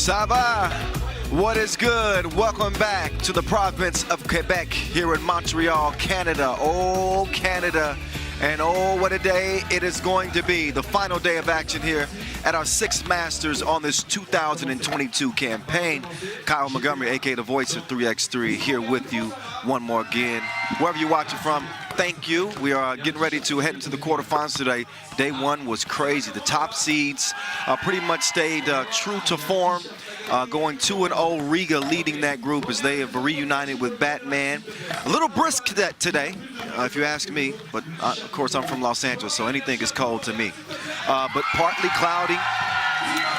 Ça va? What is good? Welcome back to the province of Quebec here in Montreal, Canada. Oh, Canada. And oh, what a day it is going to be. The final day of action here at our 6th Masters on this 2022 campaign. Kyle Montgomery, aka the voice of 3x3, here with you one more again. Wherever you're watching from, thank you. We are getting ready to head into the quarterfinals today. Day one was crazy. The top seeds pretty much stayed true to form. Going 2-0, Riga leading that group as they have reunited with Batman. A little brisk today, if you ask me, but of course I'm from Los Angeles, so anything is cold to me. But partly cloudy.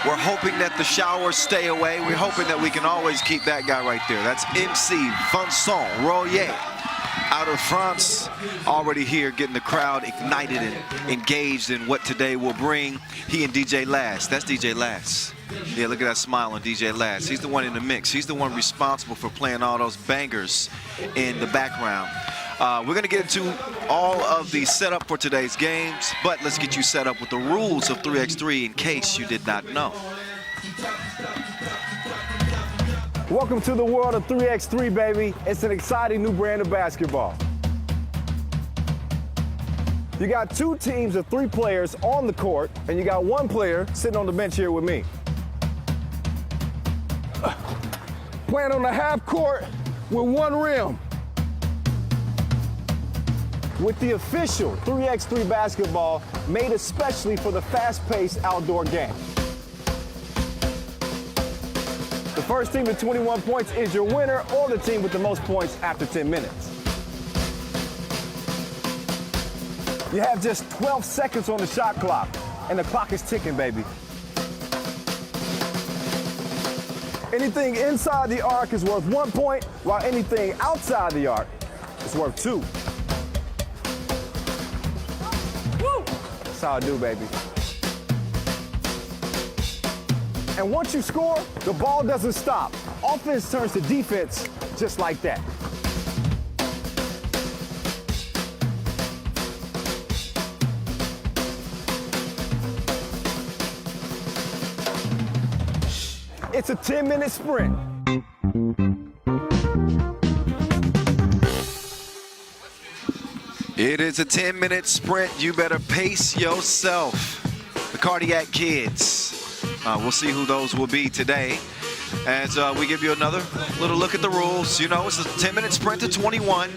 We're hoping that the showers stay away. We're hoping that we can always keep that guy right there. That's MC Vincent Royer out of France, already here getting the crowd ignited and engaged in what today will bring. He and DJ Lass. That's DJ Lass. Yeah, look at that smile on DJ Lass. He's the one in the mix. He's the one responsible for playing all those bangers in the background. We're going to get into all of the setup for today's games, but let's get you set up with the rules of 3x3 in case you did not know. Welcome to the world of 3x3, baby. It's an exciting new brand of basketball. You got two teams of 3 players on the court, and you got 1 player sitting on the bench here with me. Playing on the half court with 1 rim. With the official 3x3 basketball made especially for the fast-paced outdoor game. The first team with 21 points is your winner, or the team with the most points after 10 minutes. You have just 12 seconds on the shot clock, and the clock is ticking, baby. Anything inside the arc is worth 1 point, while anything outside the arc is worth 2. Woo! That's how I do, baby. And once you score, the ball doesn't stop. Offense turns to defense just like that. It's a 10-minute sprint. It is a 10-minute sprint. You better pace yourself. The Cardiac Kids. We'll see who those will be today as we give you another little look at the rules. You know, it's a 10-minute sprint to 21.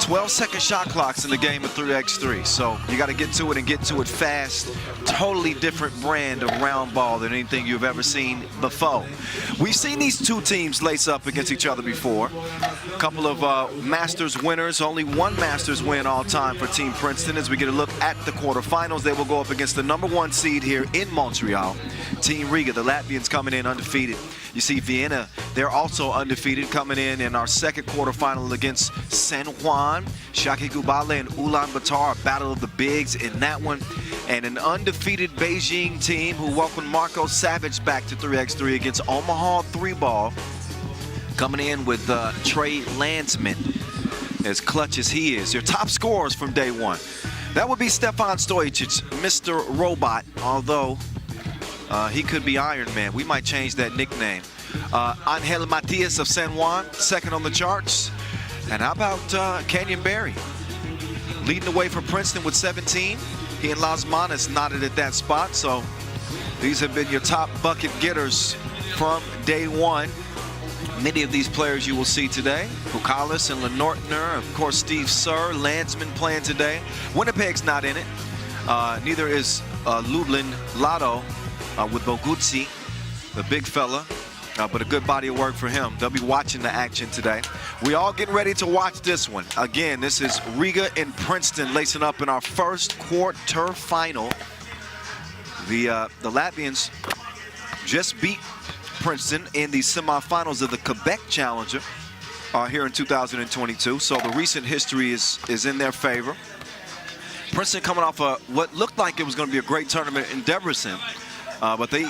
12-second shot clocks in the game of 3x3. So you got to get to it and get to it fast. Totally different brand of round ball than anything you've ever seen before. We've seen these two teams lace up against each other before. A couple of Masters winners. Only 1 Masters win all time for Team Princeton. As we get a look at the quarterfinals, they will go up against the #1 seed here in Montreal, Team Riga. The Latvians coming in undefeated. You see Vienna, they're also undefeated, coming in our second quarterfinal against San Juan. ŠakiaiGulbelė and UlaanbaatarMMC, a battle of the bigs in that one. And an undefeated Beijing team who welcomed Marco Savage back to 3x3 against Omaha 3-ball. Coming in with Trey Landsman, as clutch as he is. Your top scorers from day one. That would be Stefan Stojic, Mr. Robot, although he could be Iron Man. We might change that nickname. Angel Matias of San Juan, second on the charts. And how about Kenyon Barry? Leading the way for Princeton with 17. He and Las Manas knotted at that spot. So these have been your top bucket getters from day one. Many of these players you will see today. Bukalis and Lenortner, of course Steve Sir, Landsman playing today. Winnipeg's not in it. Neither is Lublin Lotto with Bogutsi, the big fella. But a good body of work for him. They'll be watching the action today. We all getting ready to watch this one. Again, this is Riga and Princeton lacing up in our first quarter final. The Latvians just beat Princeton in the semifinals of the Quebec Challenger here in 2022. So the recent history is in their favor. Princeton coming off what looked like it was going to be a great tournament in Debrecen. But they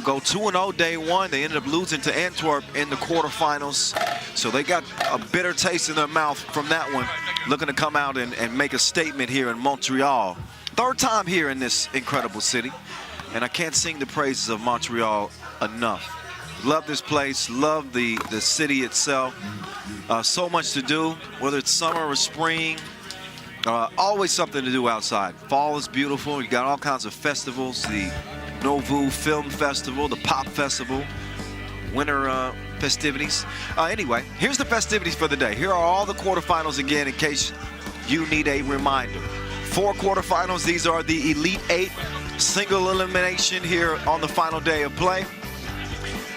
go 2-0 day one. They ended up losing to Antwerp in the quarterfinals. So they got a bitter taste in their mouth from that one. Looking to come out and make a statement here in Montreal. 3rd time here in this incredible city. And I can't sing the praises of Montreal enough. Love this place, love the city itself. So much to do, whether it's summer or spring. Always something to do outside. Fall is beautiful. You got all kinds of festivals. The Novu Film Festival, the Pop Festival, winter festivities. Anyway, here's the festivities for the day. Here are all the quarterfinals again in case you need a reminder. 4 quarterfinals. These are the Elite 8 single elimination here on the final day of play.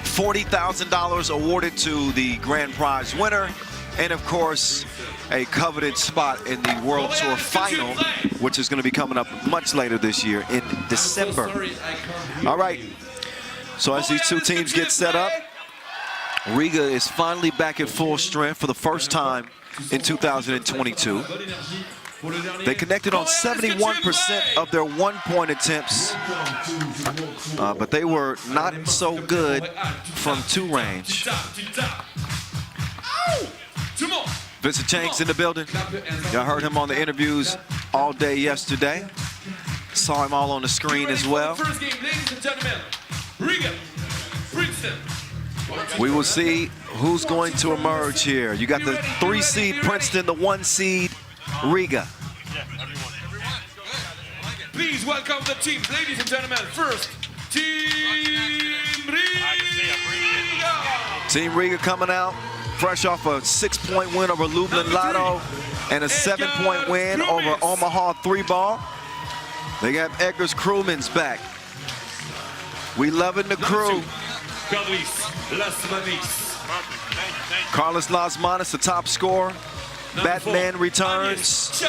$40,000 awarded to the grand prize winner. And of course, a coveted spot in the World Tour final, which is going to be coming up much later this year in December. All right, so as these two teams get set up, Riga is finally back at full strength for the first time in 2022. They connected on 71% of their one-point attempts, but they were not so good from 2 range. Vincent Chang's in the building. Y'all heard him on the interviews all day yesterday. Saw him all on the screen as well. First game, ladies and gentlemen, Riga, Princeton. We will see who's going to emerge here. You got the 3 seed Princeton, the 1 seed Riga. Please welcome the teams, ladies and gentlemen. First, Team Riga. Team Riga coming out fresh off a 6-point win over Lublin Lotto and a 7-point win over Omaha 3-ball. They got Edgar's Crewman's back. We loving the crew. Carlos Lasmanis, the top scorer. Batman returns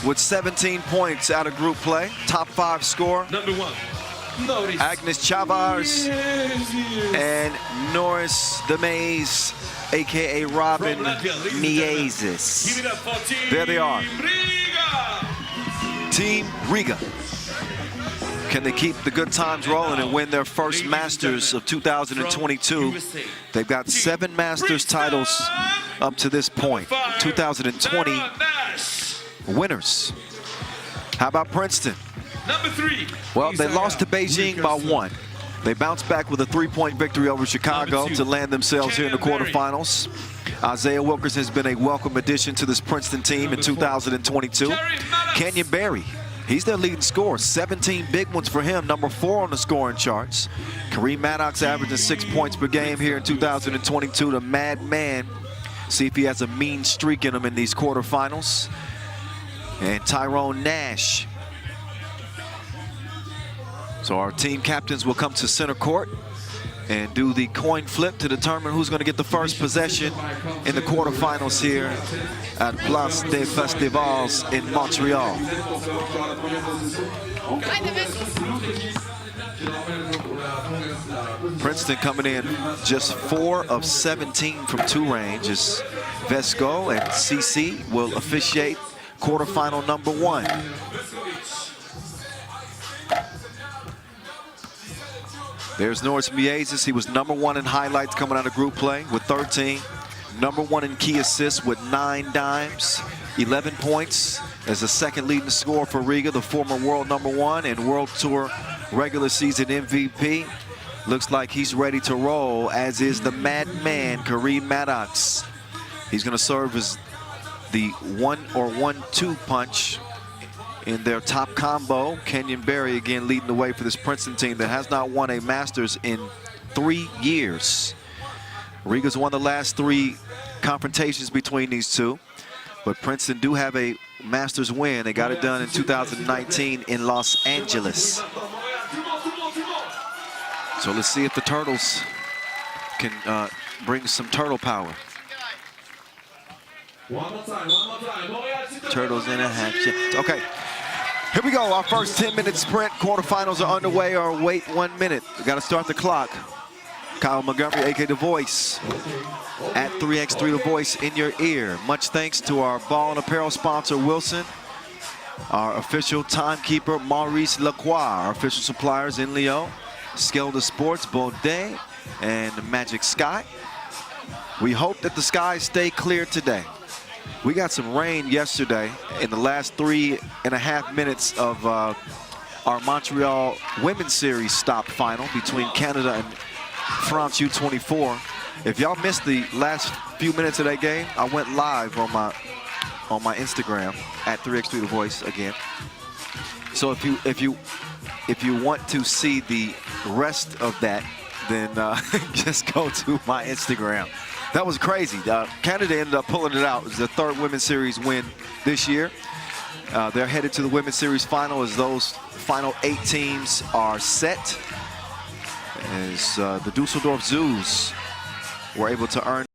with 17 points out of group play. Top 5 scorer. Number 1. Agnes Chavars and Norris the Maze, aka Robin Miezis. There they are. Team Riga. Can they keep the good times rolling and win their first Masters of 2022? They've got 7 Masters titles up to this point. 2020 winners. How about Princeton? Number 3. Well, they lost to Beijing by 1. They bounced back with a 3-point victory over Chicago to land themselves here in the quarterfinals. Isaiah Wilkerson has been a welcome addition to this Princeton team in 2022. Kenyon Berry, he's their leading scorer. 17 big ones for him, number 4 on the scoring charts. Kareem Maddox averaging 6 points per game here in 2022. The madman. See if he has a mean streak in him in these quarterfinals. And Tyrone Nash. So our team captains will come to center court and do the coin flip to determine who's going to get the first possession in the quarterfinals here at Place des Festivals in Montreal. Princeton coming in just 4 of 17 from 2 range as Vesco and CC will officiate quarterfinal number 1. There's Norris Miezis. He was number 1 in highlights coming out of group play with 13. Number 1 in key assists with 9 dimes. 11 points as the second leading scorer for Riga, the former world number 1 and World Tour regular season MVP. Looks like he's ready to roll, as is the madman, Kareem Maddox. He's going to serve as the 1-or-1-2 punch in their top combo. Kenyon Berry again leading the way for this Princeton team that has not won a Masters in 3 years. Riga's won the last 3 confrontations between these two, but Princeton do have a Masters win. They got it done in 2019 in Los Angeles. So let's see if the Turtles can bring some turtle power. Turtles in a hat. Okay. Here we go, our first 10-minute sprint. Quarterfinals are underway, or wait 1 minute. We got to start the clock. Kyle Montgomery, aka The Voice, at 3x3 The Voice in your ear. Much thanks to our ball and apparel sponsor, Wilson, our official timekeeper, Maurice Lacroix, our official suppliers in Lyon, Skelda Sports, Baudet, and Magic Sky. We hope that the skies stay clear today. We got some rain yesterday in the last 3.5 minutes of our Montreal Women's Series stop final between Canada and France U24. If y'all missed the last few minutes of that game, I went live on my Instagram at 3x3 The Voice again. So if you want to see the rest of that, then just go to my Instagram. That was crazy. Canada ended up pulling it out. It was their third Women's Series win this year. They're headed to the Women's Series final as those final 8 teams are set. As the Dusseldorf Zoos were able to earn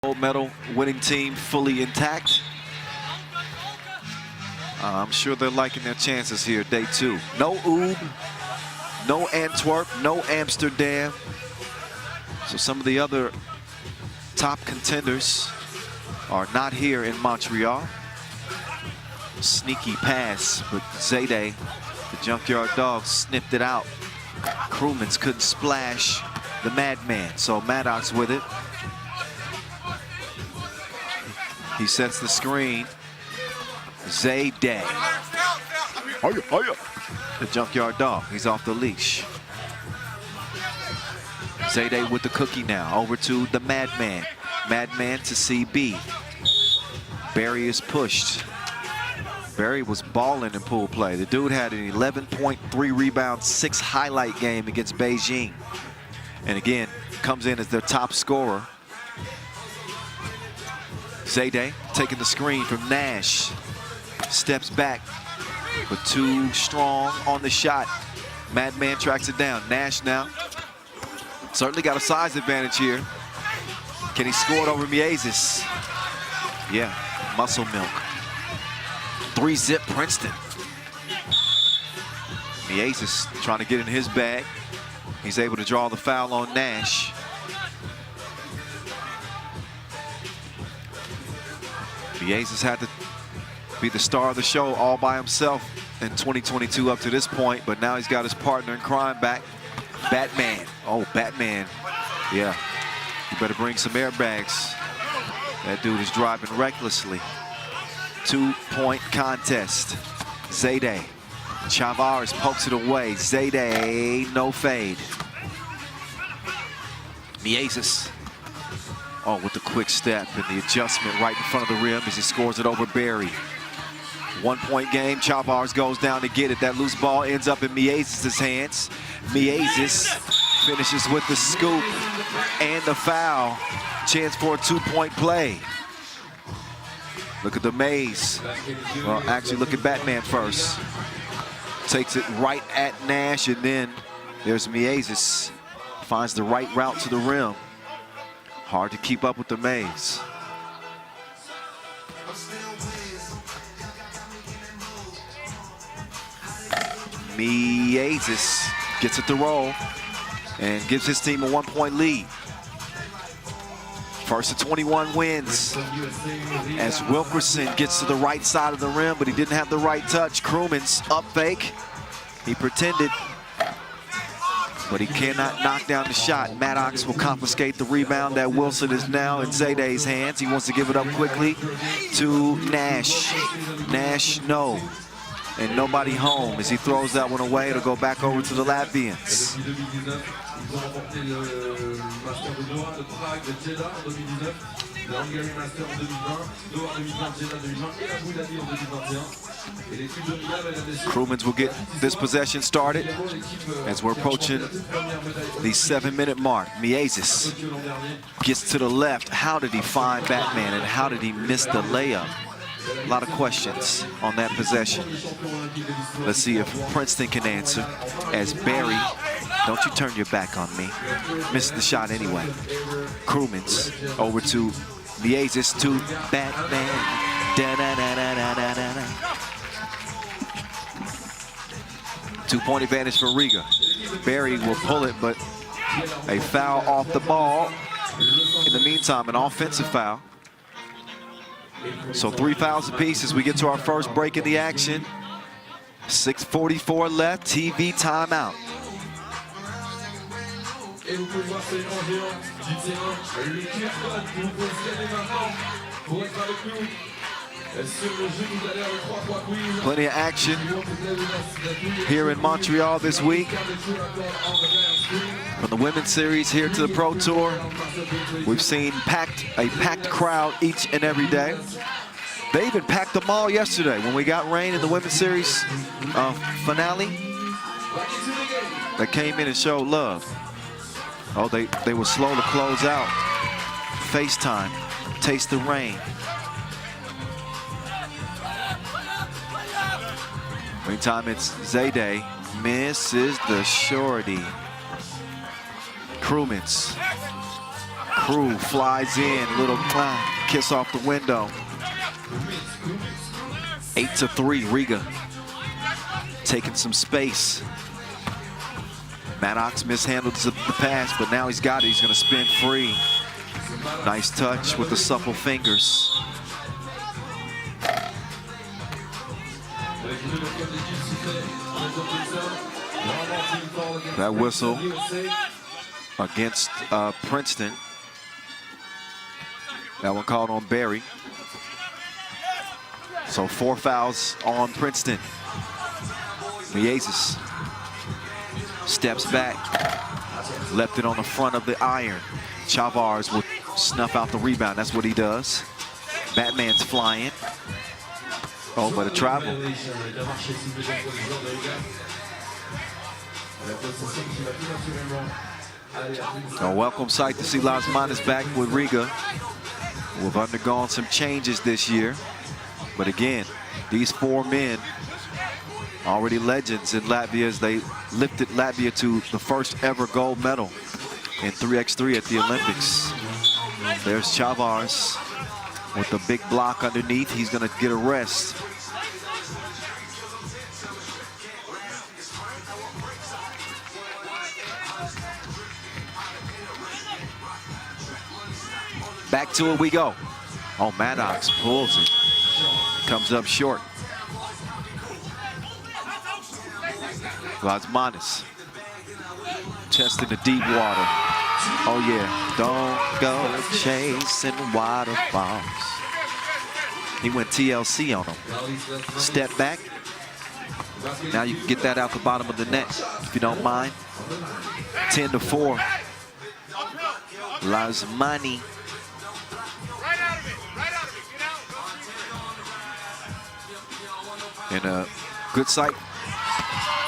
gold medal winning team fully intact. I'm sure they're liking their chances here, day 2. No Ub, no Antwerp, no Amsterdam. So some of the other top contenders are not here in Montreal. Sneaky pass, but Zayde, the Junkyard Dog, snipped it out. Crewmans couldn't splash the Madman, so Maddox with it. He sets the screen. Zayde. The Junkyard Dog, he's off the leash. Zayde with the cookie now, over to the Madman. Madman to CB. Barry is pushed. Barry was balling in pool play. The dude had an 11.3 rebound, 6 highlight game against Beijing. And again, comes in as their top scorer. Zayde taking the screen from Nash. Steps back, but too strong on the shot. Madman tracks it down. Nash now. Certainly got a size advantage here. Can he score it over Miezis? Yeah, muscle milk. 3-zip Princeton. Miezis trying to get in his bag. He's able to draw the foul on Nash. Miezis had to be the star of the show all by himself in 2022 up to this point, but now he's got his partner in crime back, Batman. Oh, Batman. Yeah, you better bring some airbags. That dude is driving recklessly. 2-point contest. Zayde. Chavez pokes it away. Zayde, no fade. Miezis Oh, with the quick step and the adjustment right in front of the rim as he scores it over Barry. 1-point game. Chavars goes down to get it. That loose ball ends up in Miezis' hands. Miezis finishes with the scoop and the foul. Chance for a 2-point play. Look at the maze. Well, actually, look at Batman first. Takes it right at Nash, and then there's Miezis. Finds the right route to the rim. Hard to keep up with the maze. Miezis gets it to roll and gives his team a 1-point lead. First of 21 wins as Wilkerson gets to the right side of the rim, but he didn't have the right touch. Krumens up fake. He pretended, but he cannot knock down the shot. Maddox will confiscate the rebound. That Wilson is now in Zayde's hands. He wants to give it up quickly to Nash. Nash, no. And nobody home as he throws that one away to go back over to the Latvians. Krumens will get this possession started as we're approaching the 7-minute mark. Miezis gets to the left. How did he find Batman, and how did he miss the layup? A lot of questions on that possession. Let's see if Princeton can answer as Barry, don't you turn your back on me. Missed the shot anyway. Krumens over to Miezis to Batman. Da-da-da-da-da-da-da. 2-point advantage for Riga. Barry will pull it, but a foul off the ball. In the meantime, an offensive foul. So 3 fouls apiece as we get to our first break in the action. 6:44 left, TV timeout. Plenty of action here in Montreal this week. From the women's series here to the Pro Tour, we've seen a packed crowd each and every day. They even packed the mall yesterday when we got rain in the women's series finale. They came in and showed love. Oh, they were slow to close out. FaceTime, taste the rain. Meantime, it's Zayde, misses the shorty. Krumens. Crew flies in, little kiss off the window. 8-3, Riga. Taking some space. Maddox mishandled the pass, but now he's got it. He's going to spin free. Nice touch with the supple fingers. That whistle against Princeton. That one called on Barry. So 4 fouls on Princeton. Miezis steps back, left it on the front of the iron. Chavars will snuff out the rebound. That's what he does. Batman's flying. Oh, but a travel. A welcome sight to see Las Manas back with Riga. We've undergone some changes this year. But again, these 4 men, already legends in Latvia, as they lifted Latvia to the first ever gold medal in 3x3 at the Olympics. There's Chavars with the big block underneath. He's going to get a rest. Back to it we go. Oh, Maddox pulls it. Comes up short. Las Manas testing the deep water. Oh yeah, don't go chasing waterfalls. He went TLC on him. Step back. Now you can get that out the bottom of the net, if you don't mind. 10-4. Las Manas And a good sight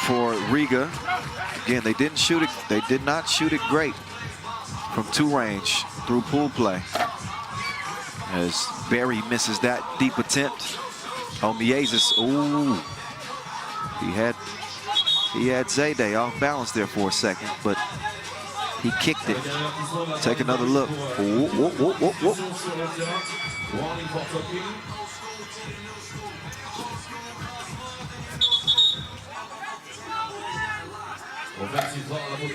for Riga. Again, they didn't shoot it. They did not shoot it great from 2 range through pool play. As Barry misses that deep attempt. Oh, Miezis, ooh. He had Zayde off balance there for a second, but he kicked it. Take another look. Ooh, whoa, whoa, whoa, whoa.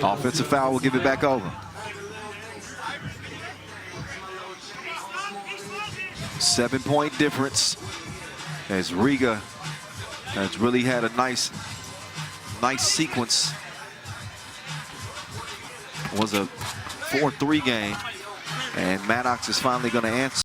Offensive foul will give it back over. 7-point difference as Riga has really had a nice sequence. It was a 4-3 game, and Maddox is finally going to answer.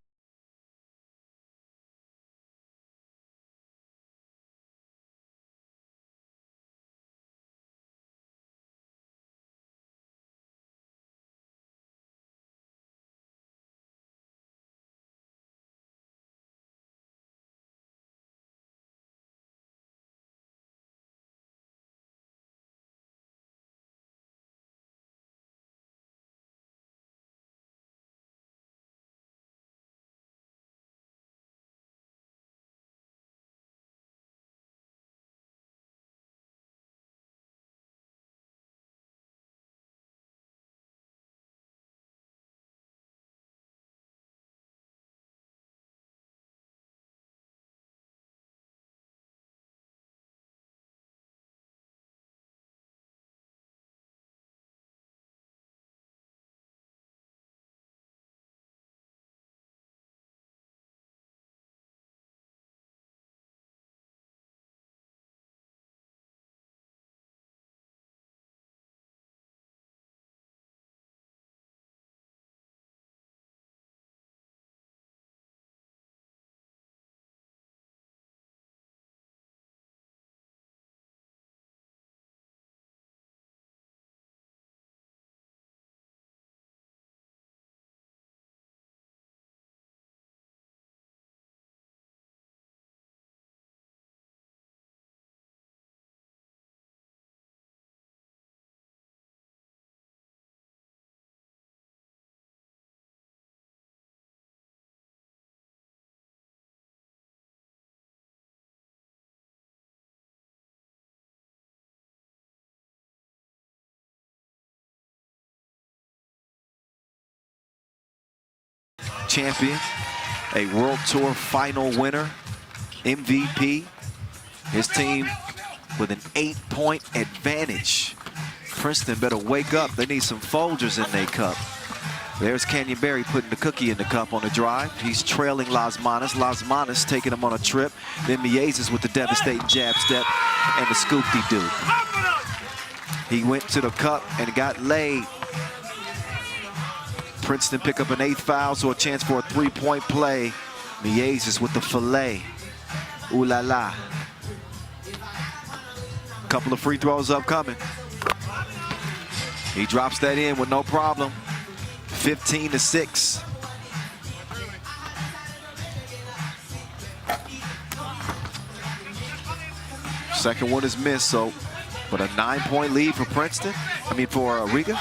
Champion, a World Tour final winner, MVP. His team with an 8-point advantage. Princeton better wake up. They need some Folgers in their cup. There's Canyon Barry putting the cookie in the cup on the drive. He's trailing Las Manas. Las Manas taking him on a trip. Then Miezis with the devastating jab step and the scoop-de-doo. He went to the cup and got laid. Princeton pick up an 8th foul, so a chance for a 3-point play. Miezis with the fillet. Ooh la la. Couple of free throws upcoming. He drops that in with no problem. 15-6. Second one is missed, so but a 9-point lead for Princeton. For Riga.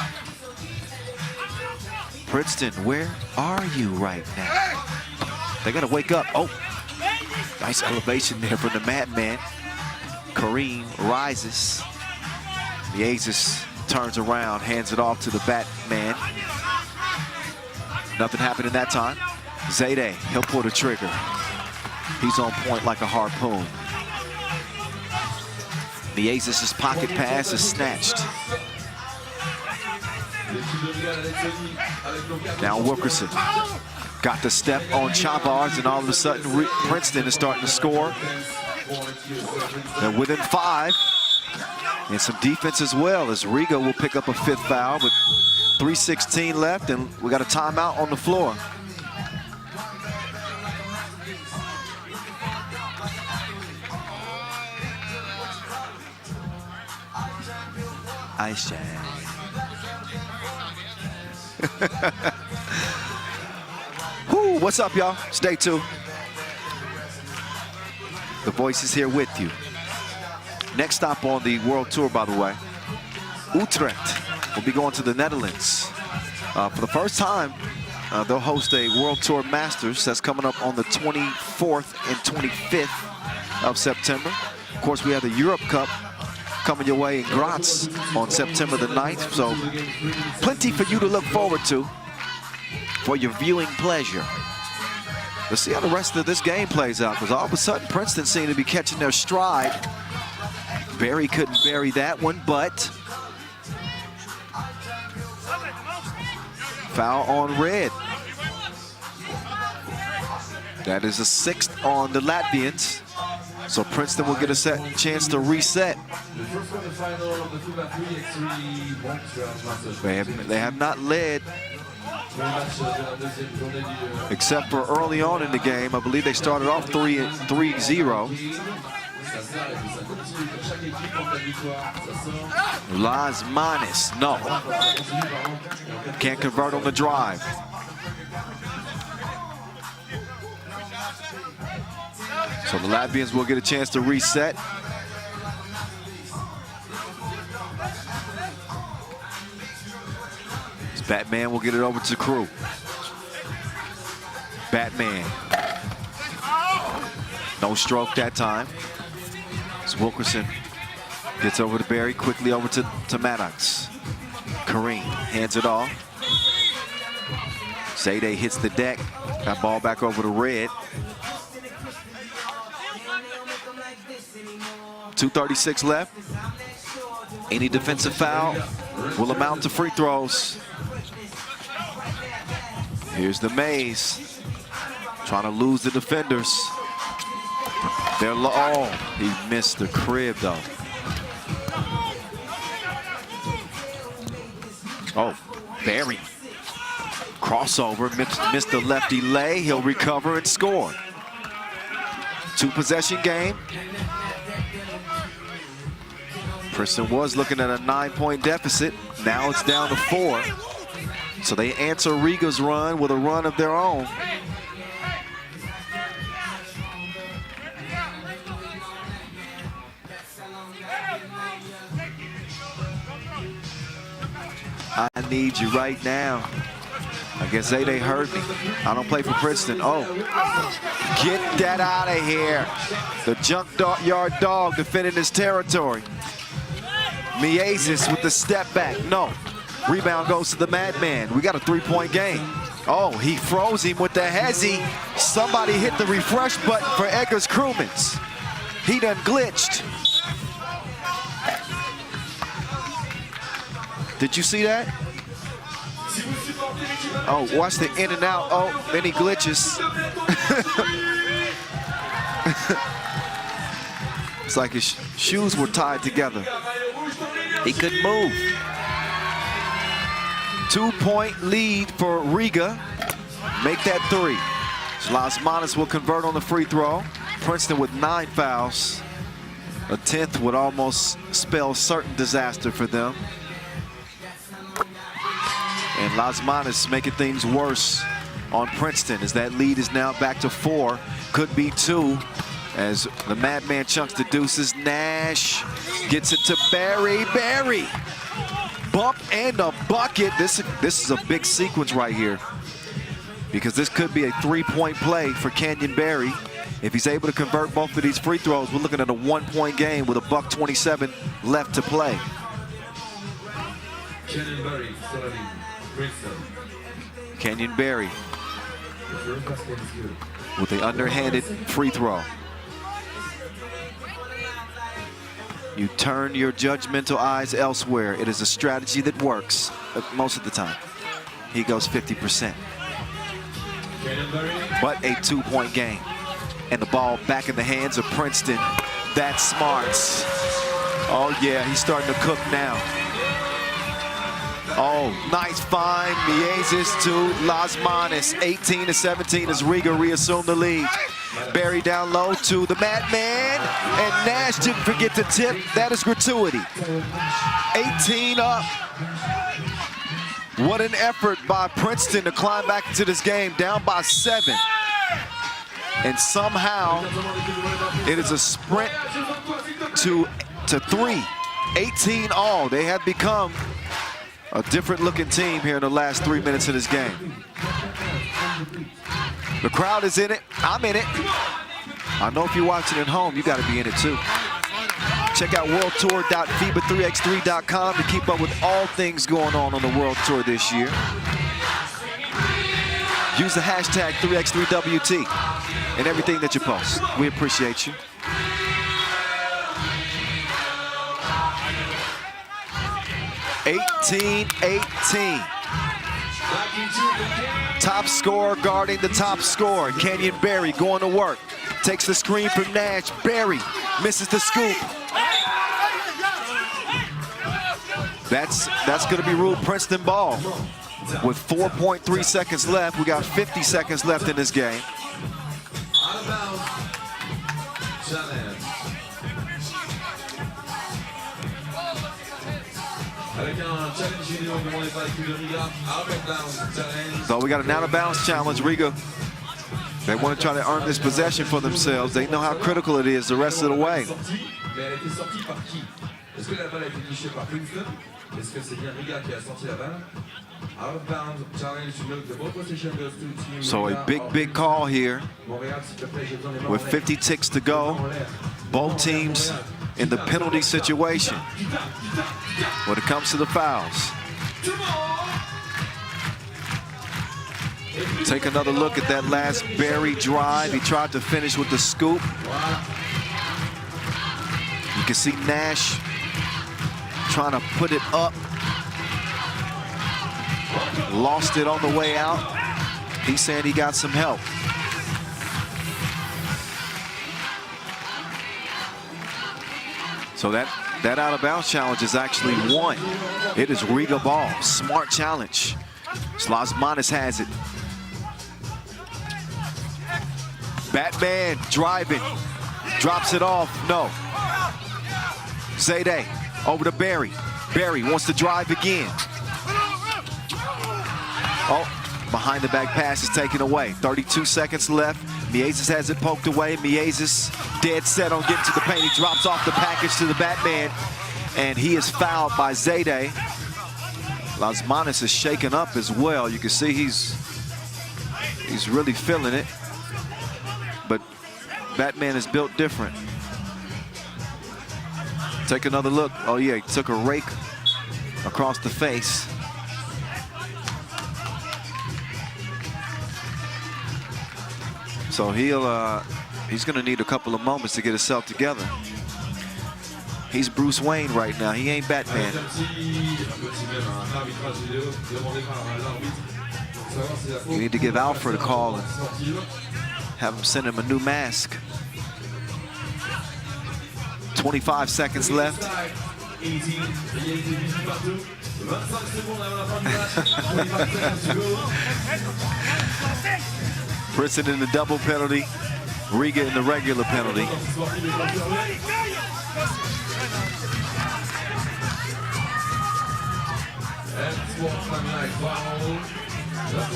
Princeton, where are you right now? They gotta wake up. Oh, nice elevation there from the madman. Kareem rises. Miezis turns around, hands it off to the Batman. Nothing happened in that time. Zayde, he'll pull the trigger. He's on point like a harpoon. Miezis' pocket pass is snatched. Now Wilkerson got the step on Chavez, and all of a sudden Princeton is starting to score. They're within 5. And some defense as well, as Riga will pick up a 5th foul, but 3:16 left, and we got a timeout on the floor. I shine. Whoo, what's up, y'all? Stay tuned. the voices here with you. Next stop on the World Tour, by the way, Utrecht will be going to the Netherlands. For the first time, they'll host a World Tour Masters that's coming up on the 24th and 25th of September. Of course, we have the Europe Cup coming your way in Graz on September the 9th. So plenty for you to look forward to for your viewing pleasure. Let's see how the rest of this game plays out, because all of a sudden Princeton seemed to be catching their stride. Barry couldn't bury that one, but foul on red. That is a 6th on the Latvians. So Princeton will get a chance to reset. They have not led except for early on in the game. I believe they started off 3-0. UlaanbaatarMMC, no. Can't convert on the drive. So the Latvians will get a chance to reset. This Batman will get it over to Crew. Batman. No stroke that time. So Wilkerson gets over to Barry, quickly over to Maddox. Kareem hands it off. Zayde hits the deck. That ball back over to Red. 2:36 left. Any defensive foul will amount to free throws. Here's the Maze, trying to lose the defenders. Oh, he missed the crib though. Oh, Barry. Crossover, missed the lefty lay. He'll recover and score. 2-possession game. Princeton was looking at a 9-point deficit. Now it's down to 4. So they answer Riga's run with a run of their own. I need you right now. I guess they heard me. I don't play for Princeton. Oh, get that out of here. The junkyard dog defending his territory. Miezis with the step back. No. Rebound goes to the Madman. We got a 3-point game. Oh, he froze him with the hezzy. Somebody hit the refresh button for Eggers Crewmans. He done glitched. Did you see that? Oh, watch the in and out. Oh, then he glitches. It's like his shoes were tied together. He couldn't move. 2-point lead for Riga. Make that 3. UlaanbaatarMMC will convert on the free throw. Princeton with 9 fouls. A 10th would almost spell certain disaster for them. And UlaanbaatarMMC making things worse on Princeton as that lead is now back to 4. Could be 2 as the Madman chunks the deuces. Nash gets it to Barry. Barry! Bump and a bucket. This is a big sequence right here, because this could be a 3-point play for Canyon Barry. If he's able to convert both of these free throws, we're looking at a 1-point game with a $1:27 left to play. Canyon Barry, Princeton. Canyon Barry with the underhanded free throw. You turn your judgmental eyes elsewhere. It is a strategy that works most of the time. He goes 50%. But a 2-point game. And the ball back in the hands of Princeton. That's smarts. Oh yeah, he's starting to cook now. Oh, nice find. Miezis to UlaanbaatarMMC. 18-17 as Riga reassumed the lead. Barry down low to the Madman. And Nash didn't forget to tip. That is gratuity. 18 up. What an effort by Princeton to climb back into this game, down by 7. And somehow it is a sprint to 3. 18 all. They have become a different looking team here in the last 3 minutes of this game. The crowd is in it. I'm in it. I know if you're watching at home, you got to be in it too. Check out worldtour.FIBA3x3.com to keep up with all things going on the World Tour this year. Use the hashtag 3x3WT in everything that you post. We appreciate you. (18-18). Top scorer guarding the top scorer. Kenyon Berry going to work. Takes the screen from Nash. Berry misses the scoop. That's going to be ruled Princeton ball. With 4.3 seconds left, we got 50 seconds left in this game. So we got an out-of-bounds challenge. Riga, they want to try to earn this possession for themselves. They know how critical it is the rest of the way. So a big call here with 50 ticks to go. Both teams in the penalty situation when it comes to the fouls. Take another look at that last Berry drive. He tried to finish with the scoop. You can see Nash trying to put it up. Lost it on the way out. He's saying he got some help. So that out of bounds challenge is actually won. It is Riga ball. Smart challenge. Slazmanis has it. Batman driving. Drops it off. No. Zayde over to Berry. Berry wants to drive again. Oh, behind the back pass is taken away. 32 seconds left. Miezis has it poked away. Miezis dead set on getting to the paint. He drops off the package to the Batman, and he is fouled by Zayde. Slazmanis is shaken up as well. You can see he's really feeling it. But Batman is built different. Take another look. Oh yeah, he took a rake across the face. So he's gonna need a couple of moments to get himself together. He's Bruce Wayne right now. He ain't Batman. You need to give Alfred a call and have him send him a new mask. 25 seconds left. Princeton in the double penalty, Riga in the regular penalty.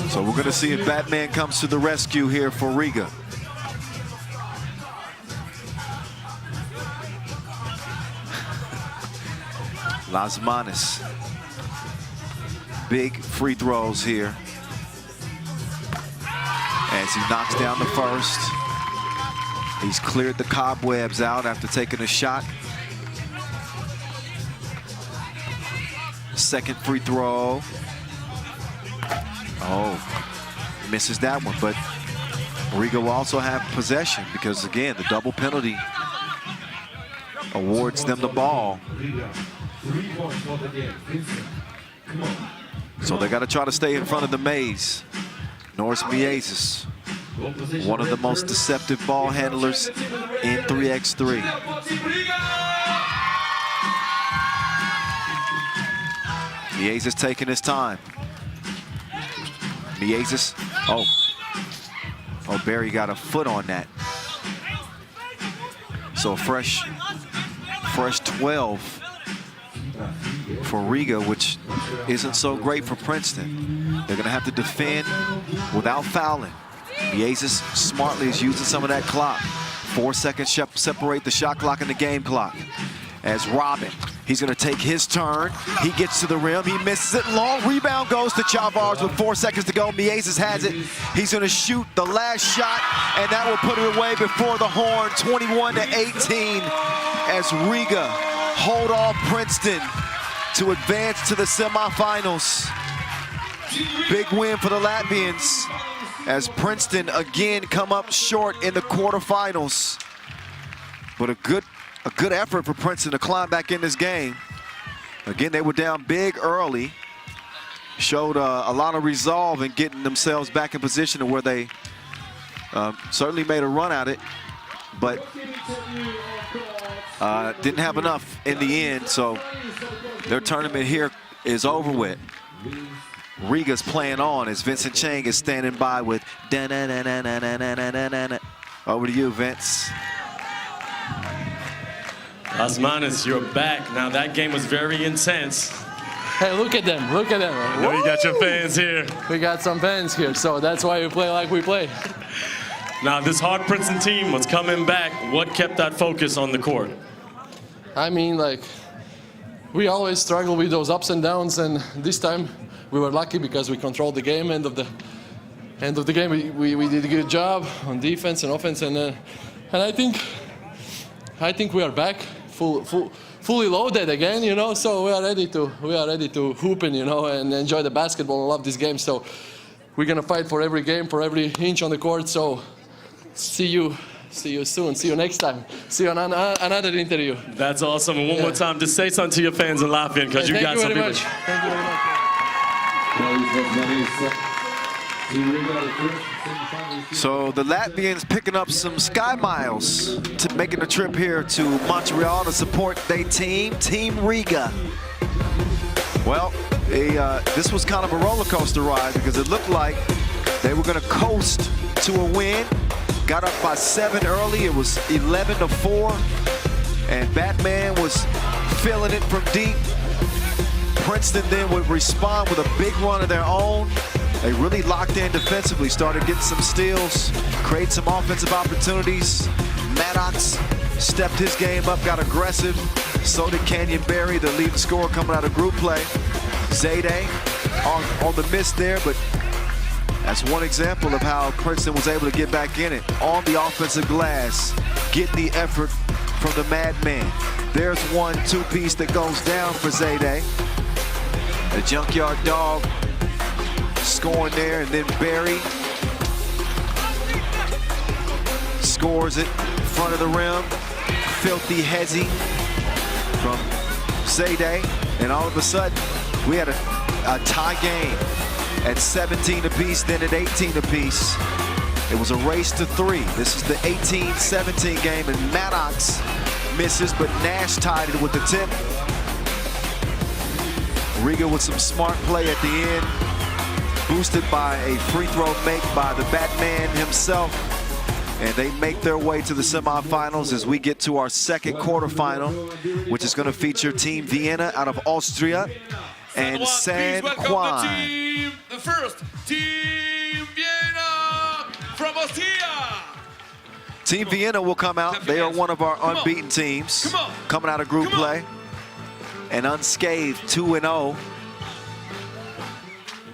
So we're going to see if Batman comes to the rescue here for Riga. Slazmanis. Big free throws here. As he knocks down the first. He's cleared the cobwebs out after taking a shot. Second free throw. Oh, misses that one, but Riga will also have possession because, again, the double penalty awards them the ball. So they got to try to stay in front of the maze. Norris Miezis, one of the most deceptive ball handlers in 3x3. Miezis taking his time. Miezis, oh, Berry got a foot on that. So a fresh 12 for Riga, which isn't so great for Princeton. They're gonna have to defend without fouling. Miezis smartly is using some of that clock. 4 seconds separate the shot clock and the game clock. As Robin, he's going to take his turn. He gets to the rim. He misses it. Long rebound goes to Chavars with 4 seconds to go. Miezis has it. He's going to shoot the last shot, and that will put it away before the horn. 21-18 as Riga hold off Princeton to advance to the semifinals. Big win for the Latvians as Princeton again come up short in the quarterfinals. But a good effort for Princeton to climb back in this game. Again, they were down big early. Showed a lot of resolve in getting themselves back in position to where they certainly made a run at it, but didn't have enough in the end, so their tournament here is over with. Riga's playing on as Vincent Chang is standing by with da-na-na-na-na-na-na-na-na. Over to you, Vince. Osmanis, you're back. Now that game was very intense. Hey, look at them, look at them. I know you got your fans here. We got some fans here, so that's why we play like we play. Now this hard Princeton team was coming back. What kept that focus on the court? I mean, like, we always struggle with those ups and downs, and this time we were lucky because we controlled the game. End of the game, we did a good job on defense and offense, and I think we are back, fully loaded again, you know. So we are ready to hoop and, you know, and enjoy the basketball and love this game. So we're gonna fight for every game, for every inch on the court. So see you soon. See you next time. See you on another interview. That's awesome. And one more time, just say something to your fans in Latvian, because you got some people. Thank you very much. So the Latvians picking up some sky miles to making a trip here to Montreal to support their team, Team Riga. Well, this was kind of a roller coaster ride because it looked like they were going to coast to a win. Got up by 7 early. It was 11-4, and Batman was feeling it from deep. Princeton then would respond with a big run of their own. They really locked in defensively, started getting some steals, create some offensive opportunities. Maddox stepped his game up, got aggressive. So did Canyon Berry, the leading scorer coming out of group play. Zayde on the miss there, but that's one example of how Princeton was able to get back in it on the offensive glass, getting the effort from the Madman. There's one two-piece that goes down for Zayde. The Junkyard Dog scoring there, and then Berry scores it in front of the rim. Filthy Hezzy from Zayde, and all of a sudden we had a tie game at 17 apiece, then at 18 apiece. It was a race to 3. This is the 18-17 game, and Maddox misses, but Nash tied it with the tip. Riga with some smart play at the end, boosted by a free throw make by the Batman himself. And they make their way to the semifinals as we get to our second quarterfinal, which is going to feature Team Vienna out of Austria and San Juan. The first Team Vienna from Austria. Team Vienna will come out. They are one of our unbeaten teams, coming out of group play, and unscathed, 2-0.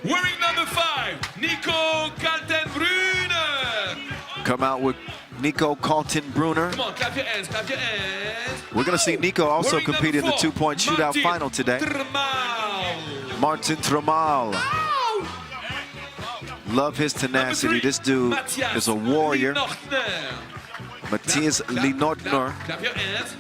Wearing number 5, Nico Kaltenbrunner. Come out with Nico Kaltenbrunner. Come on, clap your hands, clap your hands. We're going to see Nico also Wearing compete in the number 4, two-point shootout final today. Martin Tramal. Love his tenacity. This dude is a warrior. Matthias Linotner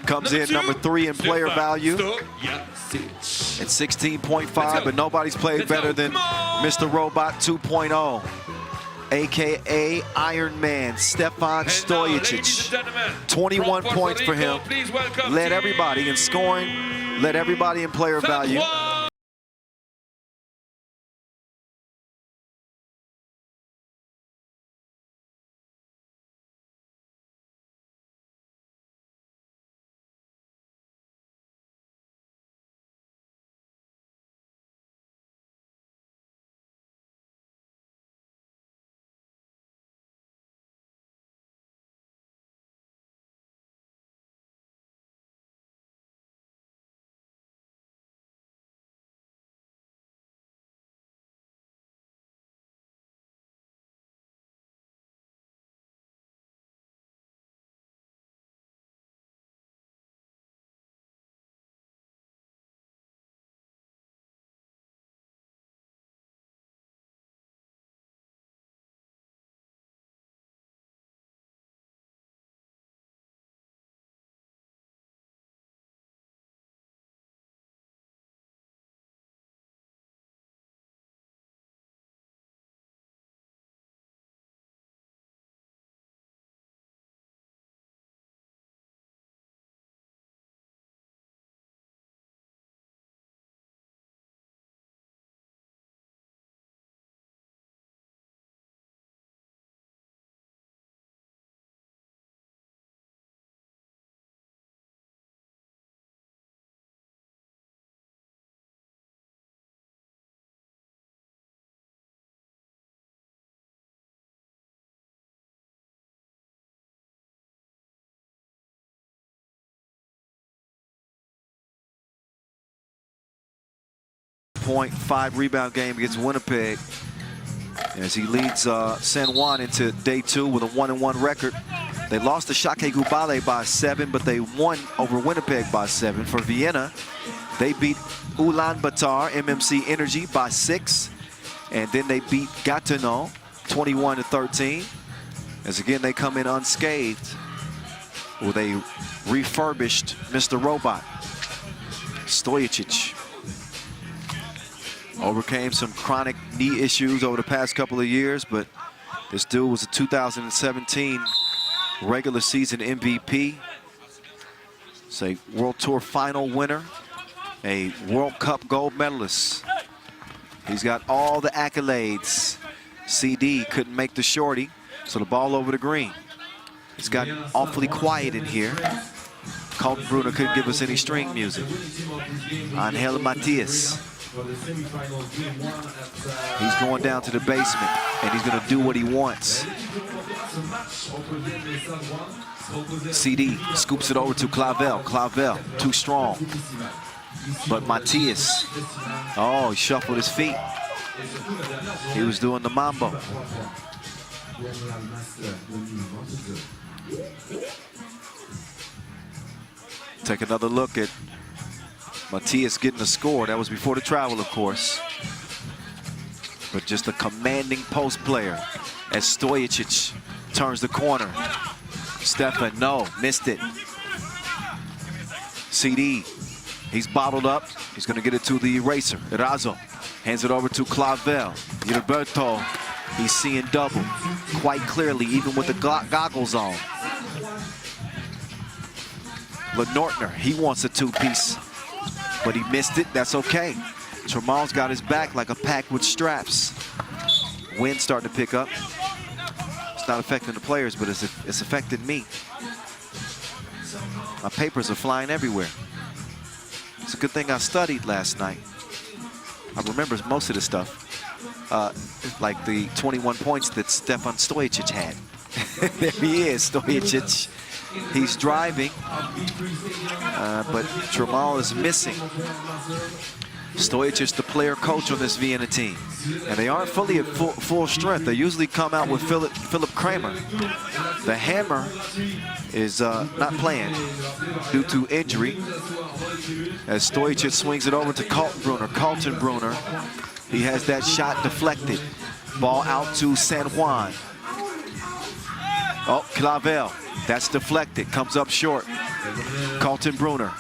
comes in number 3 in player value at 16.5, but nobody's played better than Mr. Robot 2.0, aka Iron Man, Stefan Stojicic. 21 points for him. Led everybody in scoring, led everybody in player value. point, 5-rebound game against Winnipeg as he leads San Juan into day 2 with a 1-1 record. They lost to ŠakiaiGulbelė by 7, but they won over Winnipeg by 7. For Vienna, they beat UlaanbaatarMMC Energy by 6, and then they beat Gatineau 21-13. As again, they come in unscathed with a refurbished Mr. Robot. Stojacic overcame some chronic knee issues over the past couple of years, but this dude was a 2017 regular season MVP. It's a World Tour final winner, a World Cup gold medalist. He's got all the accolades. CD couldn't make the shorty, so the ball over the green. It's gotten awfully quiet in here. Kaltenbrunner couldn't give us any string music. Angel Matias. He's going down to the basement, and he's going to do what he wants. CD scoops it over to Clavel. Clavel, too strong. But Matias, oh, he shuffled his feet. He was doing the mambo. Take another look at Matias getting a score. That was before the travel, of course. But just a commanding post player as Stojacic turns the corner. Stefan, no, missed it. CD, he's bottled up. He's going to get it to the eraser. Erazo hands it over to Clavel. Gilberto, he's seeing double quite clearly, even with the goggles on. Lenortner, he wants a 2-piece, but he missed it. That's okay. Tremal's got his back like a pack with straps. Wind starting to pick up. It's not affecting the players, but it's affecting me. My papers are flying everywhere. It's a good thing I studied last night. I remember most of the stuff. Like the 21 points that Stefan Stojacic had. There he is, Stojacic. He's driving, but Tremal is missing. Stojacic, the player coach on this Vienna team. And they aren't fully at full strength. They usually come out with Philip Kramer. The Hammer is not playing due to injury. As Stojacic swings it over to Kaltenbrunner. He has that shot deflected. Ball out to San Juan. Oh, Clavel. That's deflected. Comes up short. Kaltenbrunner.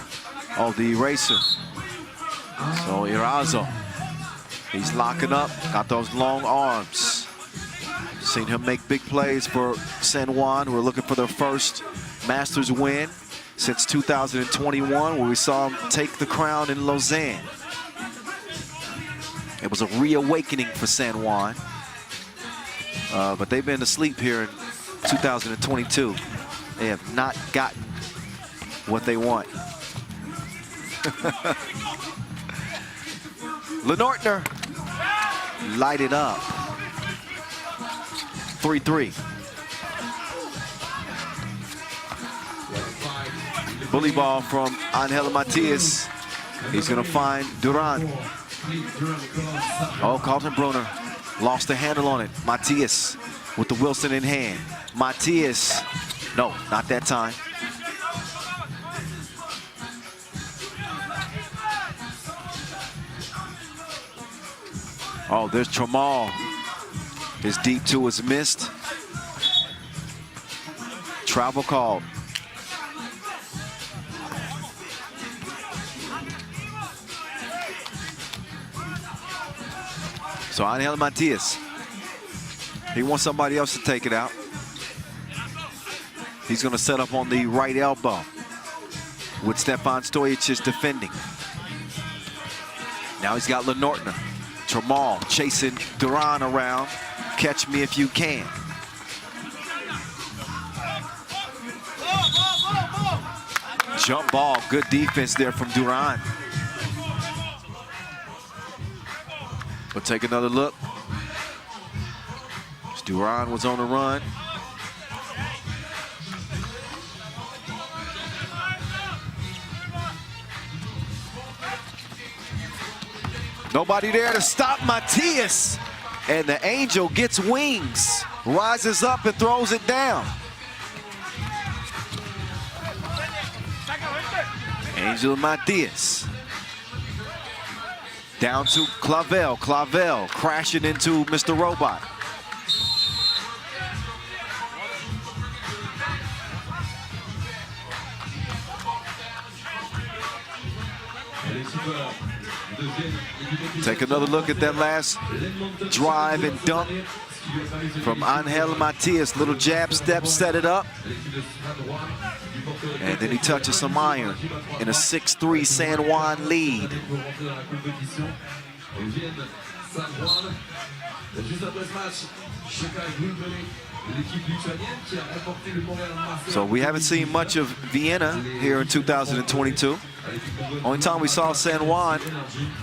Oh, the eraser. So Erazo. He's locking up. Got those long arms. Seen him make big plays for San Juan, who are looking for their first Masters win since 2021, where we saw him take the crown in Lausanne. It was a reawakening for San Juan. But they've been asleep here in 2022. They have not gotten what they want. Lenortner, light it up. 3-3. Bully ball from Angel Matias. He's gonna find Duran. Oh, Kaltenbrunner lost the handle on it. Matias with the Wilson in hand. Matias, no, not that time. Oh, there's Tremal. His deep 2 is missed. Travel call. So Angel Matias, he wants somebody else to take it out. He's going to set up on the right elbow with Stefan Stojacic defending. Now he's got Lenortner. Tremal chasing Duran around. Catch me if you can. Jump ball. Good defense there from Duran. We'll take another look. Duran was on the run. Nobody there to stop Matias. And the Angel gets wings, rises up and throws it down. Angel Matias. Down to Clavel. Clavel crashing into Mr. Robot. Take another look at that last drive and dunk from Angel Matias. Little jab step, set it up. And then he touches some iron in a 6-3 San Juan lead. So we haven't seen much of Vienna here in 2022. Only time we saw San Juan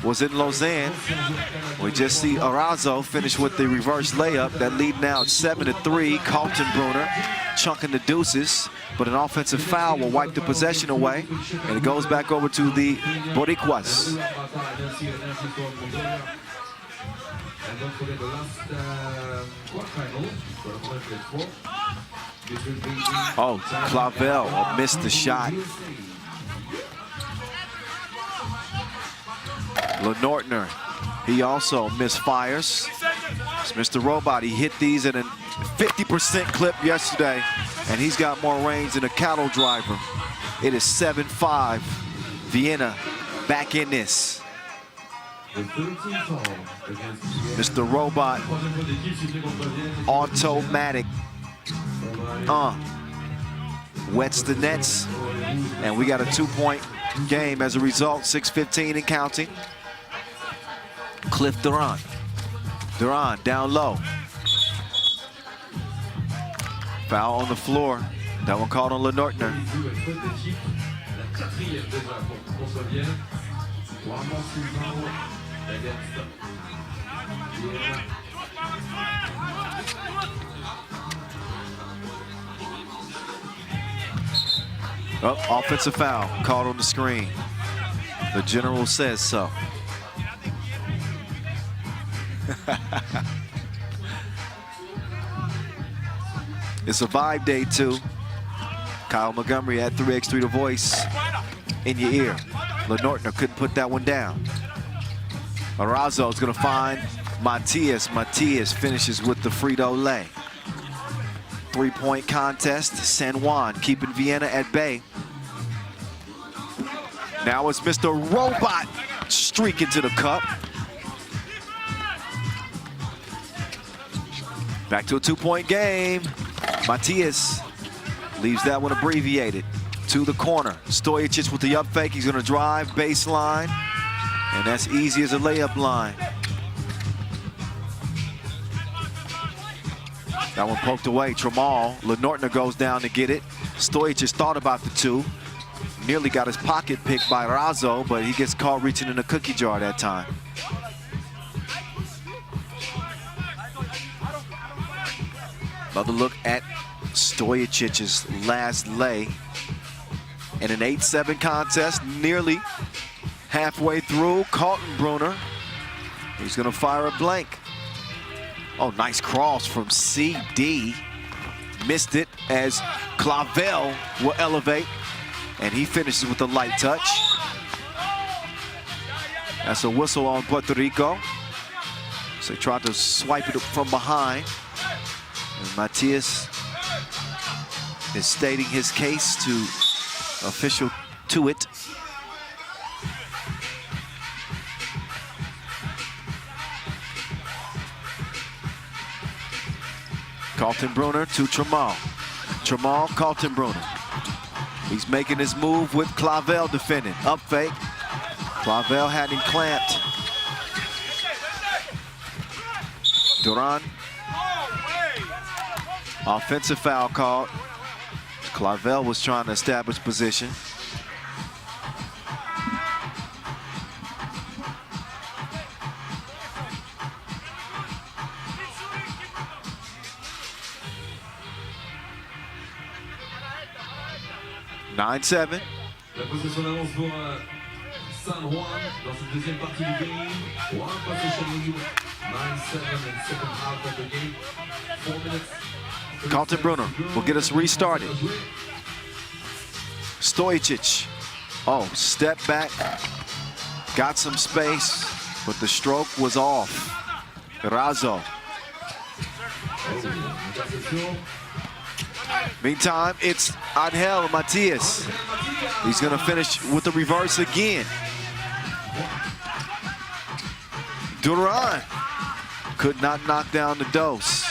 was in Lausanne. We just see Arazo finish with the reverse layup. That lead now at 7-3. Kaltenbrunner chunking the deuces, but an offensive foul will wipe the possession away, and it goes back over to the Boricuas. Oh, Clavel missed the shot. Lenortner, he also misfires. It's Mr. Robot, he hit these at a 50% clip yesterday, and he's got more range than a cattle driver. It is 7-5. Vienna back in this. Mr. Robot, automatic, wets the nets, and we got a 2-point game as a result, 6:15 and counting. Cliff Duran. Duran down low. Foul on the floor. That one called on Lenortner. Oh, offensive foul called on the screen. The general says so. It's a vibe day too. Kyle Montgomery at 3x3 The Voice in your ear. Lenortner couldn't put that one down. Arazo is gonna find Matias. Matias finishes with the Frito-Lay. 3-point contest. San Juan keeping Vienna at bay. Now it's Mr. Robot streaking to the cup. Back to a 2-point game. Matias leaves that one abbreviated. To the corner. Stojacic with the up fake. He's gonna drive baseline. And that's easy as a layup line. That one poked away. Tramal. Lenortner goes down to get it. Stojacic thought about the two. Nearly got his pocket picked by Razo, but he gets caught reaching in a cookie jar that time. Another look at Stojacic's last lay. In an 8-7 contest, nearly halfway through. Kaltenbrunner, he's gonna fire a blank. Oh, nice cross from CD. Missed it as Clavel will elevate, and he finishes with a light touch. That's a whistle on Puerto Rico. So he tried to swipe it from behind. And Matias is stating his case to official to it. Kaltenbrunner to Tramal. Tramal, Kaltenbrunner. He's making his move with Clavel defending. Up fake. Clavel had him clamped. Duran. Offensive foul called. Clavel was trying to establish position. San Juan dans cette deuxième partie du game. Juan passe au Challenger. 9-7 and second half of the game. 4 minutes. Kaltenbrunner will get us restarted. Stojic. Oh, step back. Got some space, but the stroke was off. Razo. Meantime, it's Angel Matias. He's gonna finish with the reverse again. Duran could not knock down the dose.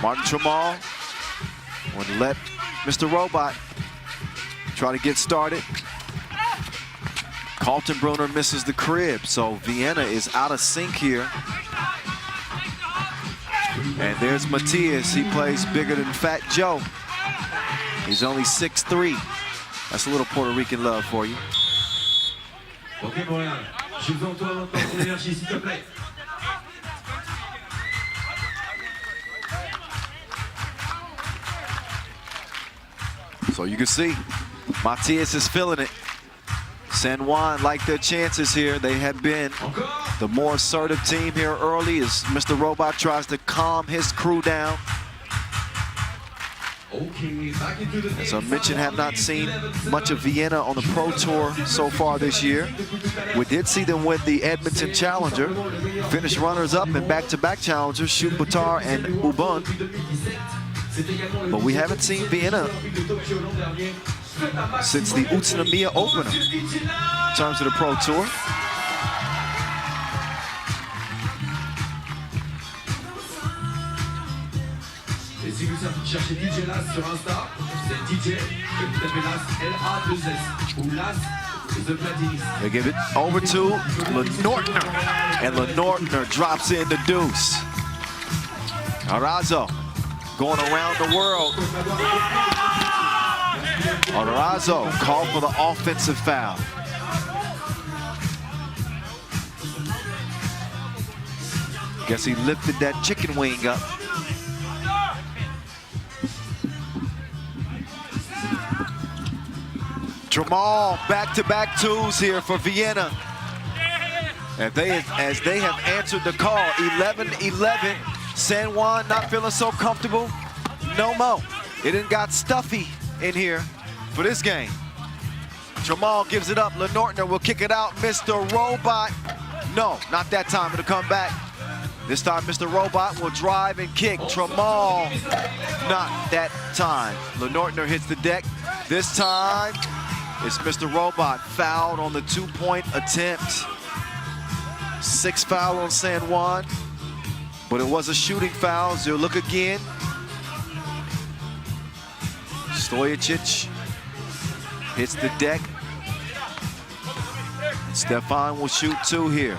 Martin Tramal would let Mr. Robot try to get started. Kaltenbrunner misses the crib, so Vienna is out of sync here. And there's Matias. He plays bigger than Fat Joe. He's only 6'3". That's a little Puerto Rican love for you. Ok, Montréal. J'ai besoin de toi maintenant pour l'énergie, s'il te plaît. So you can see, Matias is feeling it. San Juan like their chances here. They have been the more assertive team here early as Mr. Robot tries to calm his crew down. As I mentioned, have not seen much of Vienna on the Pro Tour so far this year. We did see them win the Edmonton Challenger, finish runners-up in back-to-back challengers, shoot Batar and Ulan. But we haven't seen Vienna since the Utsunomiya opener in terms of the Pro Tour. Et si vous cherchez DJ Las sur Insta, c'est DJ et vous tapez Las, L-A-2-S, ou Las, the Platinist. They give it over to Lenortner, and Lenortner drops in the deuce. Arazo going around the world. Arazo called for the offensive foul. Guess he lifted that chicken wing up. Tramal, back-to-back twos here for Vienna. As they have answered the call, 11-11. San Juan not feeling so comfortable. No more. It done got stuffy in here for this game. Tramal gives it up. Lenortner will kick it out. Mr. Robot. No, not that time. It'll come back. This time, Mr. Robot will drive and kick. Tramal, not that time. Lenortner hits the deck. This time, it's Mr. Robot fouled on the two-point attempt. 6 foul on San Juan, but it was a shooting foul. So look again. Stojic hits the deck. Stefan will shoot 2 here.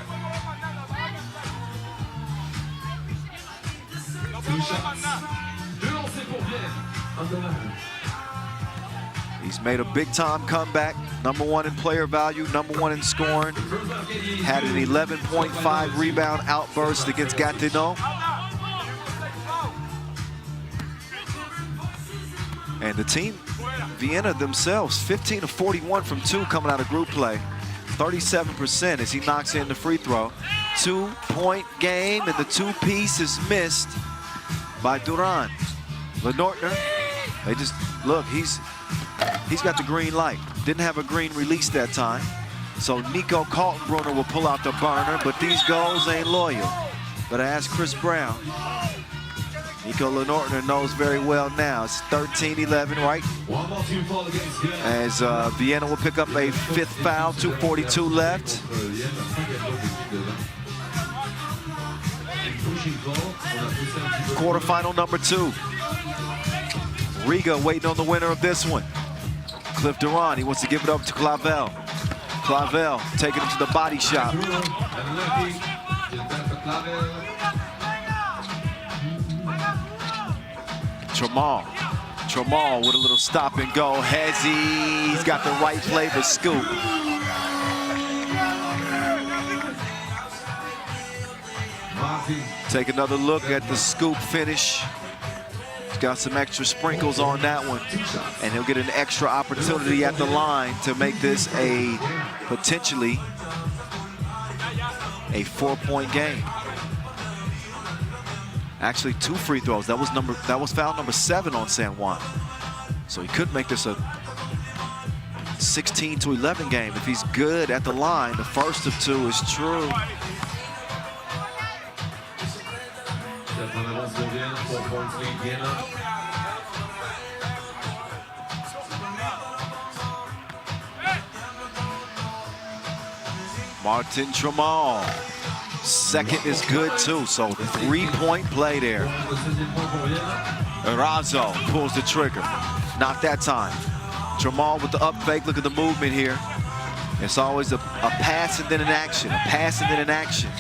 He's made a big-time comeback. #1 in player value, #1 in scoring. Had an 11.5 rebound outburst against Gatineau. And the team, Vienna themselves, 15 of 41 from 2 coming out of group play. 37% as he knocks in the free throw. 2-point game, and the 2-piece is missed by Duran. Lenortner, they just, look, he's got the green light. Didn't have a green release that time. So Nico Kaltenbrunner will pull out the burner, but these goals ain't loyal. But ask Chris Brown. Nico Lenortner knows very well now. It's 13-11, right? As Vienna will pick up a 5th foul, 2:42 left. Quarterfinal #2. Riga waiting on the winner of this one. Cliff Duran, he wants to give it up to Clavel. Clavel taking him to the body shop. Tramal with a little stop and go. He's got the right flavor scoop. Take another look at the scoop finish. He's got some extra sprinkles on that one, and he'll get an extra opportunity at the line to make this a potentially a 4-point game. Actually, 2 free throws. That was foul number 7 on San Juan. So he could make this a 16-11 game if he's good at the line. The first of 2 is true. Martin Tramal. Second is good too, so 3-point play there. Erazo pulls the trigger. Not that time. Tramal with the up fake. Look at the movement here. It's always a pass and then an action, a pass and then an action.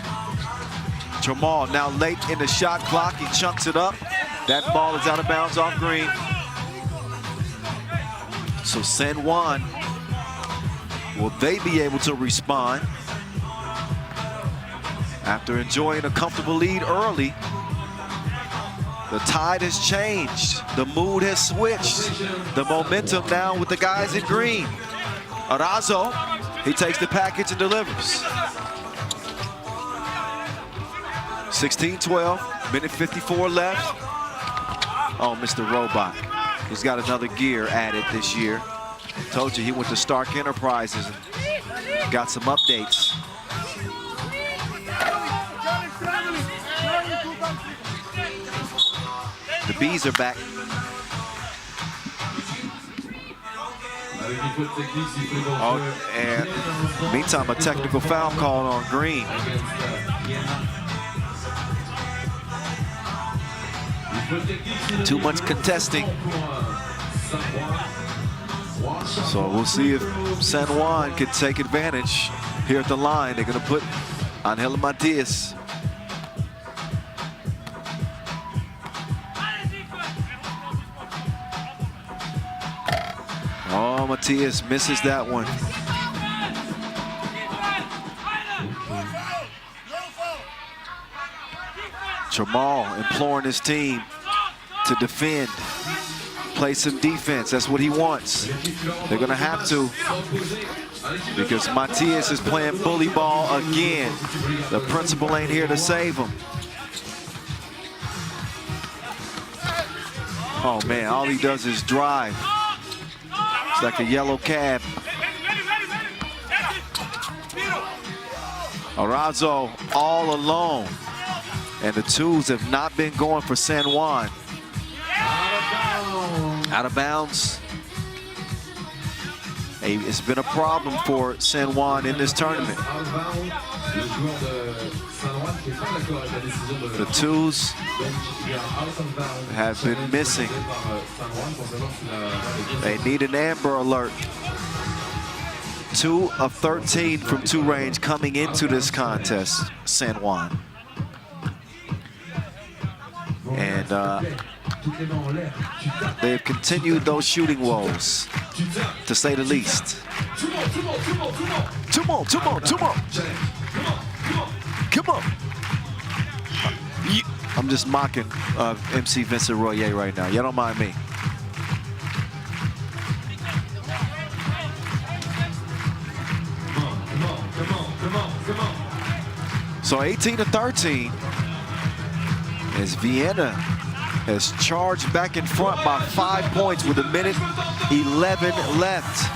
Tramal now late in the shot clock. He chunks it up. That ball is out of bounds off green. So San Juan, will they be able to respond? After enjoying a comfortable lead early, the tide has changed. The mood has switched. The momentum now with the guys in green. Erazo, he takes the package and delivers. 16-12, minute 54 left. Oh, Mr. Robot. He's got another gear added this year. Told you he went to Stark Enterprises and got some updates. The Bees are back. Oh, and meantime, a technical foul call on Green. Too much contesting. So we'll see if San Juan can take advantage here at the line. They're going to put Angel Matias. Oh, Matias misses that one. Tramal imploring his team to defend, play some defense. That's what he wants. They're gonna have to, because Matias is playing bully ball again. The principal ain't here to save him. Oh man, all he does is drive. It's like a yellow cab. Erazo all alone. And the twos have not been going for San Juan. Out of bounds. It's been a problem for San Juan in this tournament. The twos have been missing. They need an Amber Alert. 2 of 13 from 2 range coming into this contest, San Juan. And they've continued those shooting woes, to say the least. Two more. Come on. I'm just mocking MC Vincent Royer right now. Y'all don't mind me. So 18-13. As Vienna has charged back in front by 5 points with 1:11 left.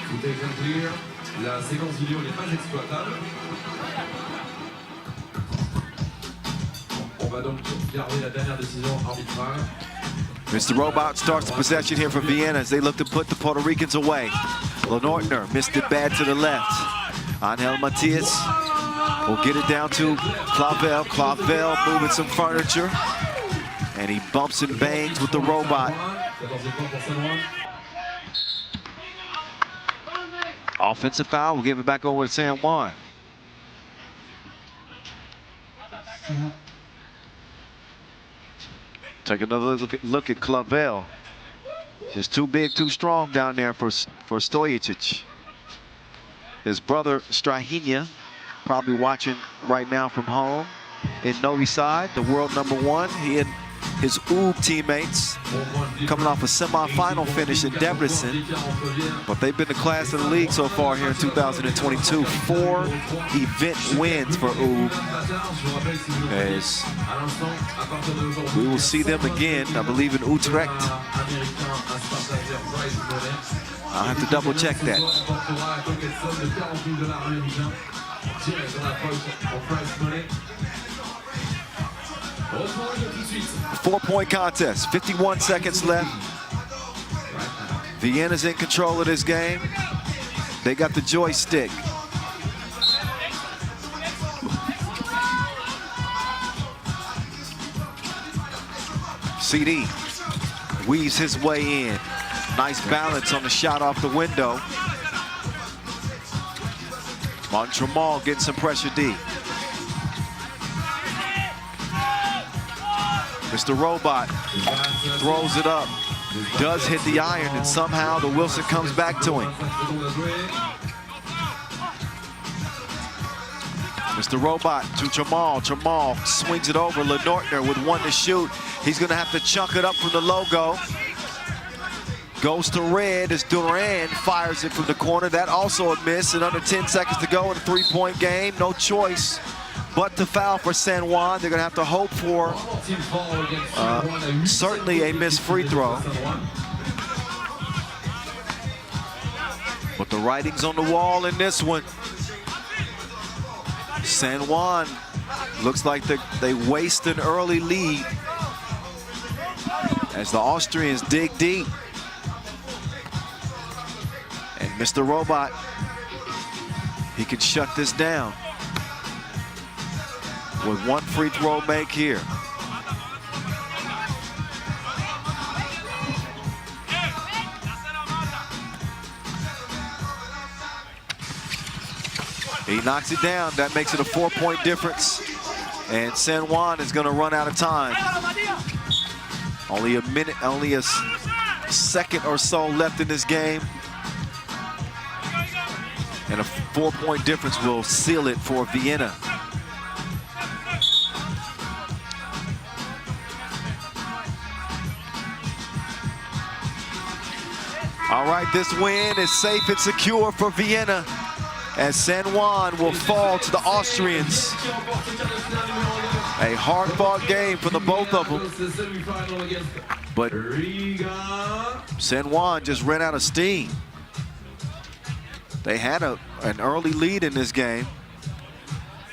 Tout est bien clear. La séquence vidéo n'est pas exploitable. On va donc garder la dernière décision arbitrale. Mr. Robot starts the possession here for Vienna as they look to put the Puerto Ricans away. Lenortner missed it bad to the left. Angel Matias will get it down to Clavel. Clavel moving some furniture. And he bumps and bangs with the Robot. Offensive foul, we'll give it back over to San Juan. Take another look at Clavel. Just too big, too strong down there for Stojicic. His brother Strahinja probably watching right now from home in Novi Sad, the world #1. He and his teammates coming off a semi-final finish in Debrecen, but they've been the class of the league so far here in 2022. 4 event wins for as we will see them again, I believe, in Utrecht. I'll have to double check that. 4-point contest, 51 seconds left. Vienna's in control of this game. They got the joystick. CD weaves his way in. Nice balance on the shot off the window. Montreal getting some pressure D. Mr. Robot throws it up, does hit the iron, and somehow the Wilson comes back to him. Mr. Robot to Jamal. Jamal swings it over. Lenortner with 1 to shoot. He's going to have to chunk it up from the logo. Goes to red as Duran fires it from the corner. That also a miss, and under 10 seconds to go in a 3-point game. No choice but to foul for San Juan. They're going to have to hope for certainly a missed free throw. But the writing's on the wall in this one. San Juan looks like they waste an early lead as the Austrians dig deep. And Mr. Robot, he can shut this down with 1 free throw make here. He knocks it down. That makes it a 4-point difference. And San Juan is going to run out of time. Only a minute, only a second or so left in this game. And a 4-point difference will seal it for Vienna. All right, this win is safe and secure for Vienna, as San Juan will fall to the Austrians. A hard-fought game for the both of them. But San Juan just ran out of steam. They had an early lead in this game,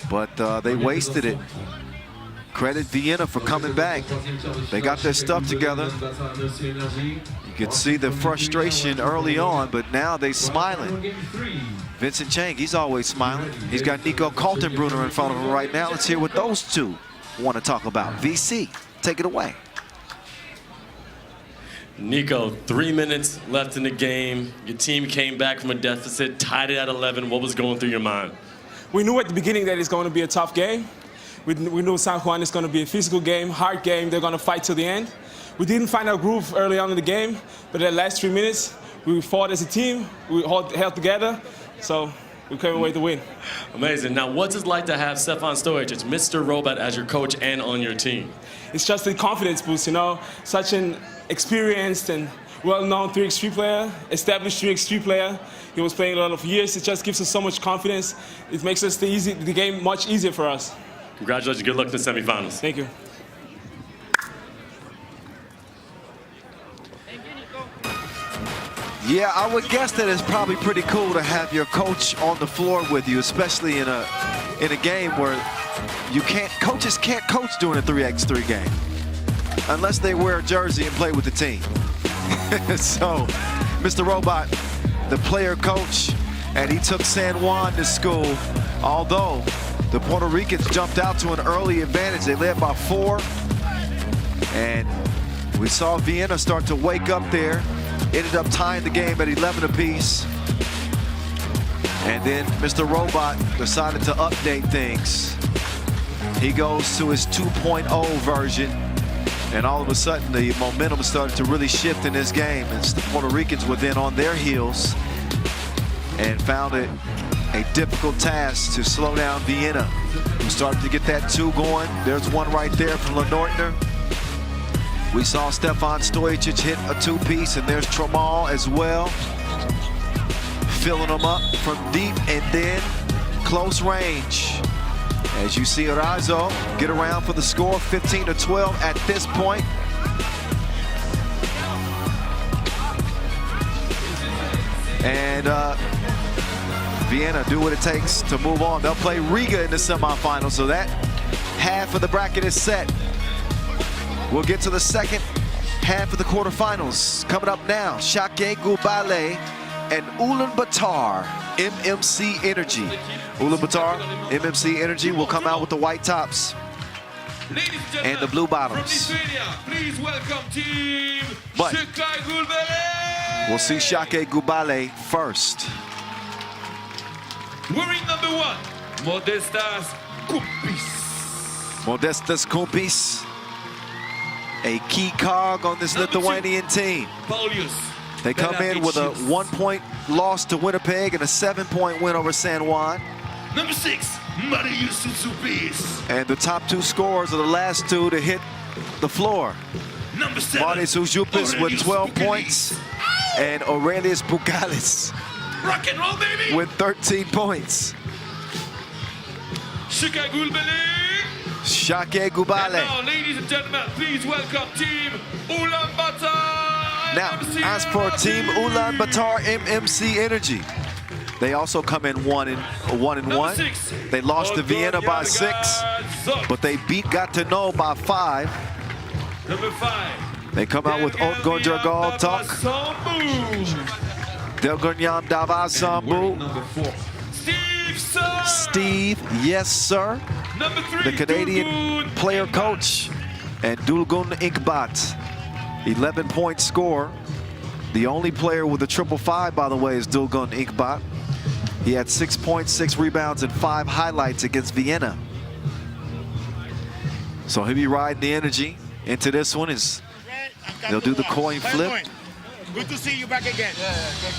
but they wasted it. Credit Vienna for coming back. They got their stuff together. You can see the frustration early on, but now they're smiling. Vincent Chang, he's always smiling. He's got Nico Kaltenbrunner in front of him right now. Let's hear what those two want to talk about. VC, take it away. Nico, 3 minutes left in the game. Your team came back from a deficit, tied it at 11. What was going through your mind? We knew at the beginning that it's going to be a tough game. We knew San Juan is going to be a physical game, hard game. They're going to fight till the end. We didn't find our groove early on in the game, but in the last 3 minutes, we fought as a team. We held together, so we came away to win. Amazing. Now, what's it like to have Stefan Stojic, Mr. Robot, as your coach and on your team? It's just a confidence boost, you know. Such an experienced and well-known 3x3 player, established 3x3 player. He was playing a lot of years. It just gives us so much confidence. It makes us the game much easier for us. Congratulations. Good luck in the semifinals. Thank you. Yeah, I would guess that it's probably pretty cool to have your coach on the floor with you, especially in a game where coaches can't coach during a 3x3 game unless they wear a jersey and play with the team. So, Mr. Robot, the player coach, and he took San Juan to school, although the Puerto Ricans jumped out to an early advantage. They led by 4, and we saw Vienna start to wake up there. Ended up tying the game at 11 apiece. And then Mr. Robot decided to update things. He goes to his 2.0 version, and all of a sudden the momentum started to really shift in this game, and the Puerto Ricans were then on their heels and found it a difficult task to slow down Vienna. We're starting to get that 2 going. There's one right there from Lenortner. We saw Stefan Stojic hit a 2-piece, and there's Tramal as well. Filling them up from deep and then close range. As you see Arazo get around for the score, 15-12 at this point. And Vienna do what it takes to move on. They'll play Riga in the semifinals, so that half of the bracket is set. We'll get to the second half of the quarterfinals. Coming up now, ŠakiaiGulbelė and Batar MMC Energy. Batar MMC Energy will come out with the white tops and the blue bottoms. Please welcome team But ŠakiaiGulbelė. we'll see ŠakiaiGulbelė first. Wearing number 1, Modestas Kumpis. Modestas Kumpis, a key cog on this Lithuanian team. Paulius. They come in with a 1-point loss to Winnipeg and a 7-point win over San Juan. Number 6, Marius Sutsupis. And the top 2 scorers are the last 2 to hit the floor. Number 7, Marius Sutsupis with 12 points and Aurelius Bugalis Rock and roll, baby. with 13 points. ŠakiaiGulbelė. ŠakiaiGulbelė. Now, ladies and gentlemen, please welcome team UlaanbaatarMMC. Now, as for team Ulaanbaatar MMC Energy, they also come in 1-1. 6, They lost to Vienna by 6, but they beat Gatineau by 5. Number 5, They come out with Otgonjargal Tok, Delgonyam Davasambu, Number 4, Steve Sir. Steve, yes sir, Number 3, the Canadian Dulgun player Inkbat. coach, and Dulgun Inkbat, 11-point score. The only player with a 555, by the way, is Dulgun Inkbat. He had 6 points, 6 rebounds, and 5 highlights against Vienna. So he'll be riding the energy into this one. They'll do the coin flip. Good to see you back again.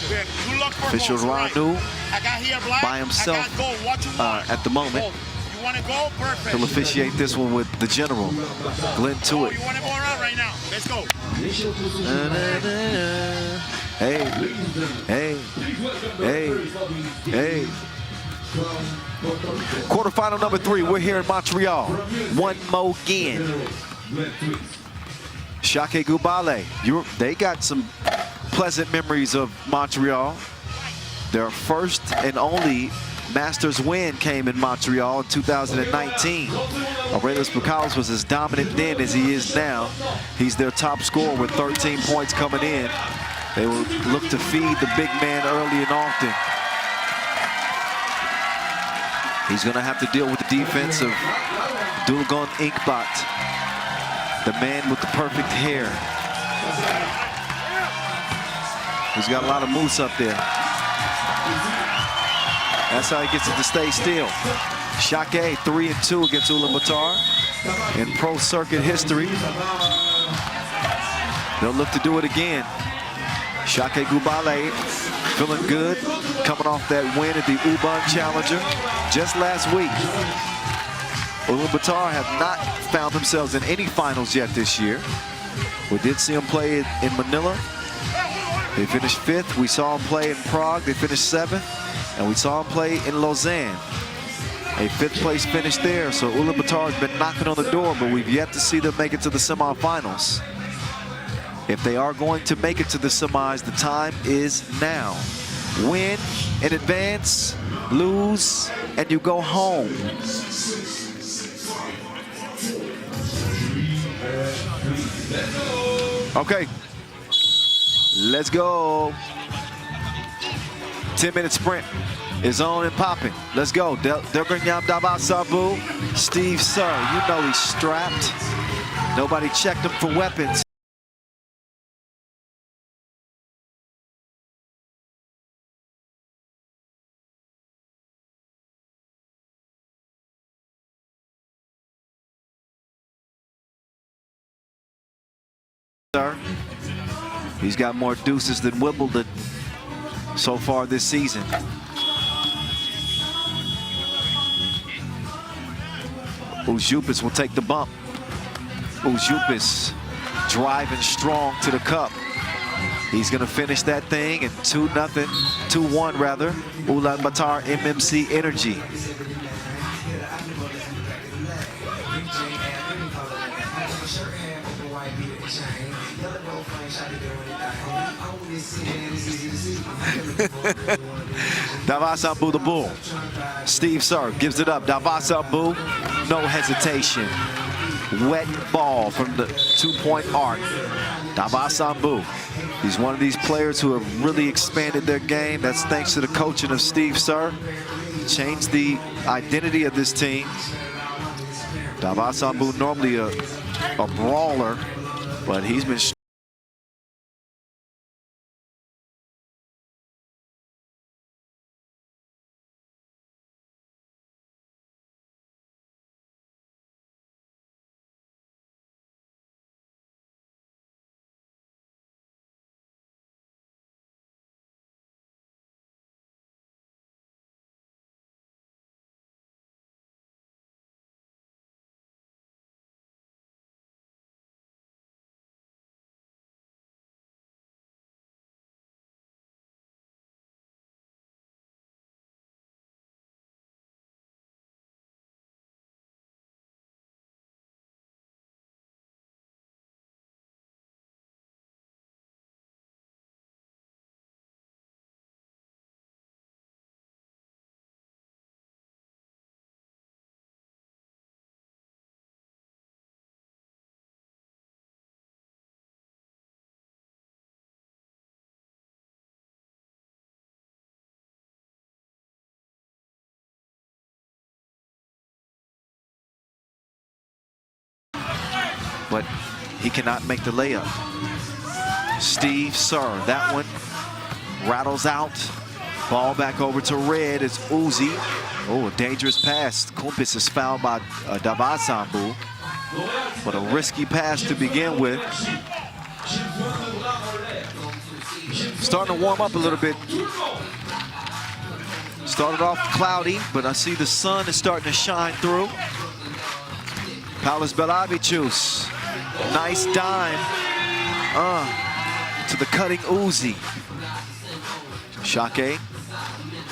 Good. Good luck for Official goals, right? Ranu I got here black. by himself, I got goal. What you want? at the moment. Goal. You want to go? Perfect. He'll officiate this one with the general, Glenn Oh, Tuitt. you want to go around right now? Let's go. Hey, hey, hey, hey. Quarterfinal number 3, we're here in Montreal. One more again. ŠakiaiGulbelė, they got some pleasant memories of Montreal. Their first and only Masters win came in Montreal in 2019. Aurelius Bugalis was as dominant then as he is now. He's their top scorer with 13 points coming in. They will look to feed the big man early and often. He's going to have to deal with the defense of Dulgun Inkbat, the man with the perfect hair. He's got a lot of moose up there. That's how he gets it to stay still. Šakiai 3-2 against Ulaanbaatar in pro circuit history. They'll look to do it again. ŠakiaiGulbelė feeling good, coming off that win at the Ulan Challenger just last week. Ulaanbaatar have not found themselves in any finals yet this year. We did see them play in Manila. They finished 5th. We saw them play in Prague. They finished 7th. And we saw them play in Lausanne. A 5th place finish there. So Ulaanbaatar has been knocking on the door, but we've yet to see them make it to the semifinals. If they are going to make it to the semis, the time is now. Win in advance, lose, and you go home. Okay, let's go. 10-minute sprint is on and popping. Let's go. Delganyam Davasambu, Steve Sir, you know he's strapped. Nobody checked him for weapons. He's got more deuces than Wimbledon so far this season. Ujupis will take the bump. Ujupis driving strong to the cup. He's gonna finish that thing in 2-0, 2-1 rather. UlaanbaatarMMC Energy. Davasambu the bull. Steve Sir gives it up. Davasambu, no hesitation. Wet ball from the 2-point arc. Davasambu. He's one of these players who have really expanded their game. That's thanks to the coaching of Steve Sir. Changed the identity of this team. Davasambu normally a brawler, but he's been but he cannot make the layup. Steve Sir, that one rattles out. Ball back over to Red. It's Uzi. Oh, a dangerous pass. Kumpis is fouled by Davasambu. But a risky pass to begin with. Starting to warm up a little bit. Started off cloudy, but I see the sun is starting to shine through. Paulis Belavicius, nice dime to the cutting Uzi. Šakiai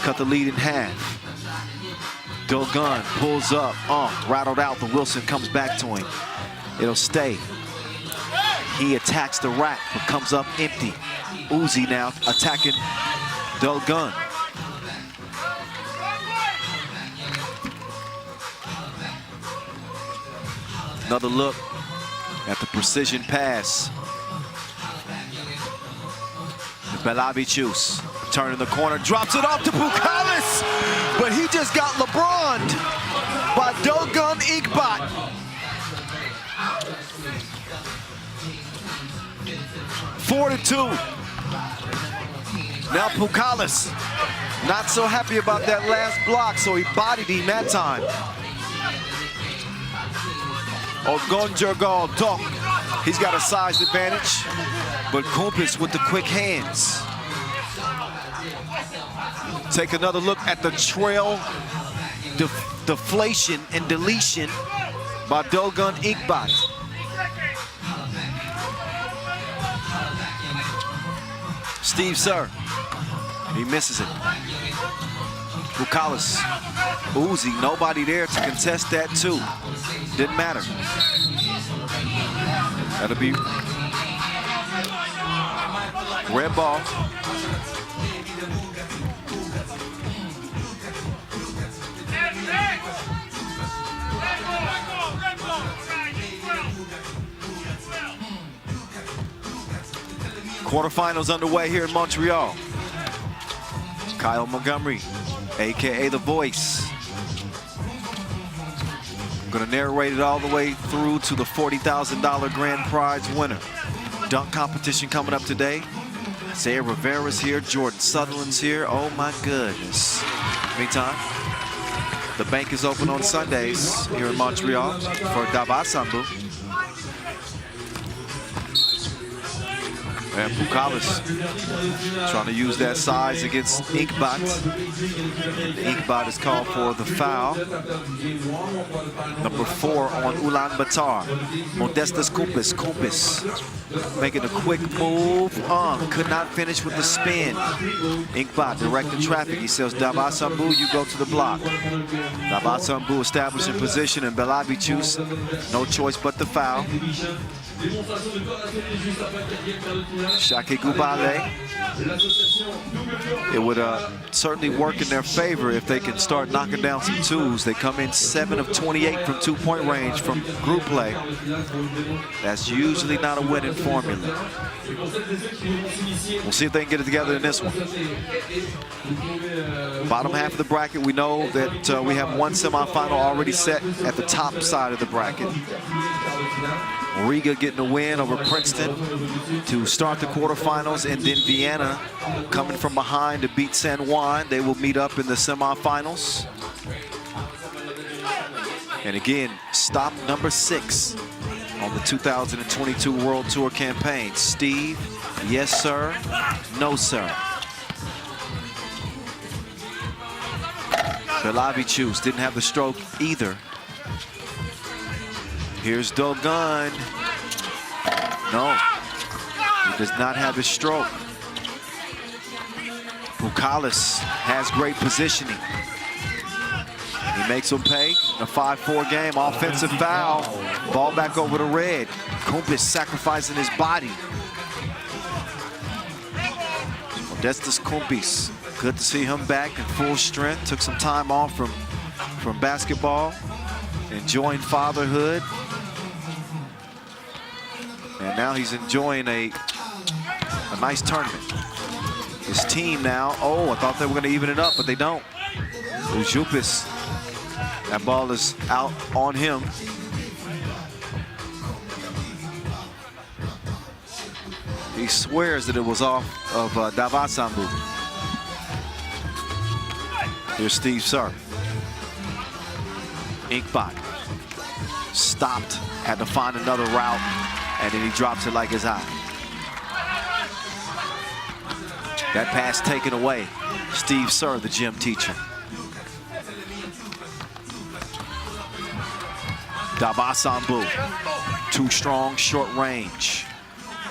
cut the lead in half. Dogun pulls up, rattled out. The Wilson comes back to him. It'll stay. He attacks the rack, but comes up empty. Uzi now attacking Dogun. Another look at the precision pass. Belavicius turning the corner, drops it off to Pukalis, but he just got LeBron'd by Dogun Igbot. Four to 2. Now Pukalis, not so happy about that last block, so he bodied him that time. Ogonjurgal Dok, he's got a size advantage, but Kumpis with the quick hands. Take another look at the trail deflation and deletion by Dogun Igbot. Steve Sir, he misses it. Pukalis, Uzi, nobody there to contest that too. Didn't matter. That'll be red ball. Quarterfinals underway here in Montreal. Kyle Montgomery, AKA The Voice. I'm gonna narrate it all the way through to the $40,000 grand prize winner. Dunk competition coming up today. Isaiah Rivera's here, Jordan Sutherland's here. Oh my goodness. Meantime, the bank is open on Sundays here in Montreal for Davasambu. And Bukalis trying to use that size against Inkbat. Inkbat is called for the foul. Number 4 on Ulaanbaatar. Modestas Kumpis making a quick move. Could not finish with the spin. Inkbat directing traffic. He says, Davasambu, you go to the block. Davasambu establishing position, and Belavicius, no choice but the foul. ŠakiaiGulbelė. It would certainly work in their favor if they can start knocking down some twos. They come in 7 of 28 from two-point range from group play. That's usually not a winning formula. We'll see if they can get it together in this one. Bottom half of the bracket, we know that we have one semifinal already set at the top side of the bracket. Riga getting a win over Princeton to start the quarterfinals, and then Vienna coming from behind to beat San Juan. They will meet up in the semifinals. And again, stop number 6 on the 2022 World Tour campaign. Steve, yes sir, no sir. Belavicius didn't have the stroke either. Here's Dogun. No, he does not have his stroke. Bukalis has great positioning. He makes him pay. A 5-4 game, offensive foul. Ball back over to red. Kumpis sacrificing his body. Modestas Kumpis. Good to see him back in full strength. Took some time off from basketball. Enjoying fatherhood. And now he's enjoying a nice tournament. His team now, I thought they were going to even it up, but they don't. Ujupis, that ball is out on him. He swears that it was off of Davasambu. Here's Steve Sir. Inkbat stopped, had to find another route, and then he drops it like it's hot. That pass taken away. Steve Sir, the gym teacher. Davasambu, too strong, short range.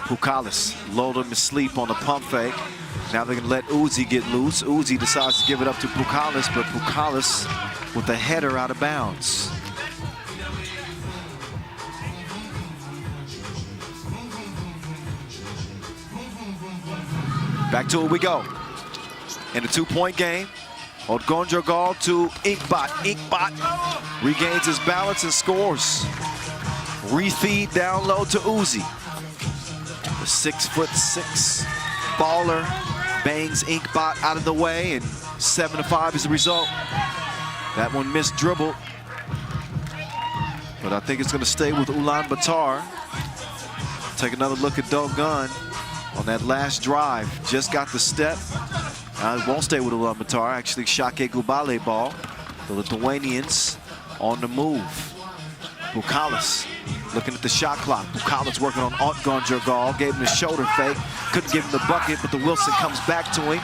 Bukalis lulled him to sleep on the pump fake. Now they're gonna let Uzi get loose. Uzi decides to give it up to Bukalis, but Bukalis with the header out of bounds. Back to it we go. In a 2-point game, Gubal to Inkbat. Inkbat regains his balance and scores. Refeed down low to Uzi. The 6'6" baller bangs Inkbat out of the way, and 7-5 is the result. That one missed dribble, but I think it's going to stay with Ulaanbaatar. Take another look at Dogun on that last drive. Just got the step. It won't stay with Ulaanbaatar. Actually, ŠakiaiGulbelė ball. The Lithuanians on the move. Bukalis looking at the shot clock. Bukalis working on Gubal. Gave him the shoulder fake. Couldn't give him the bucket, but the Wilson comes back to him.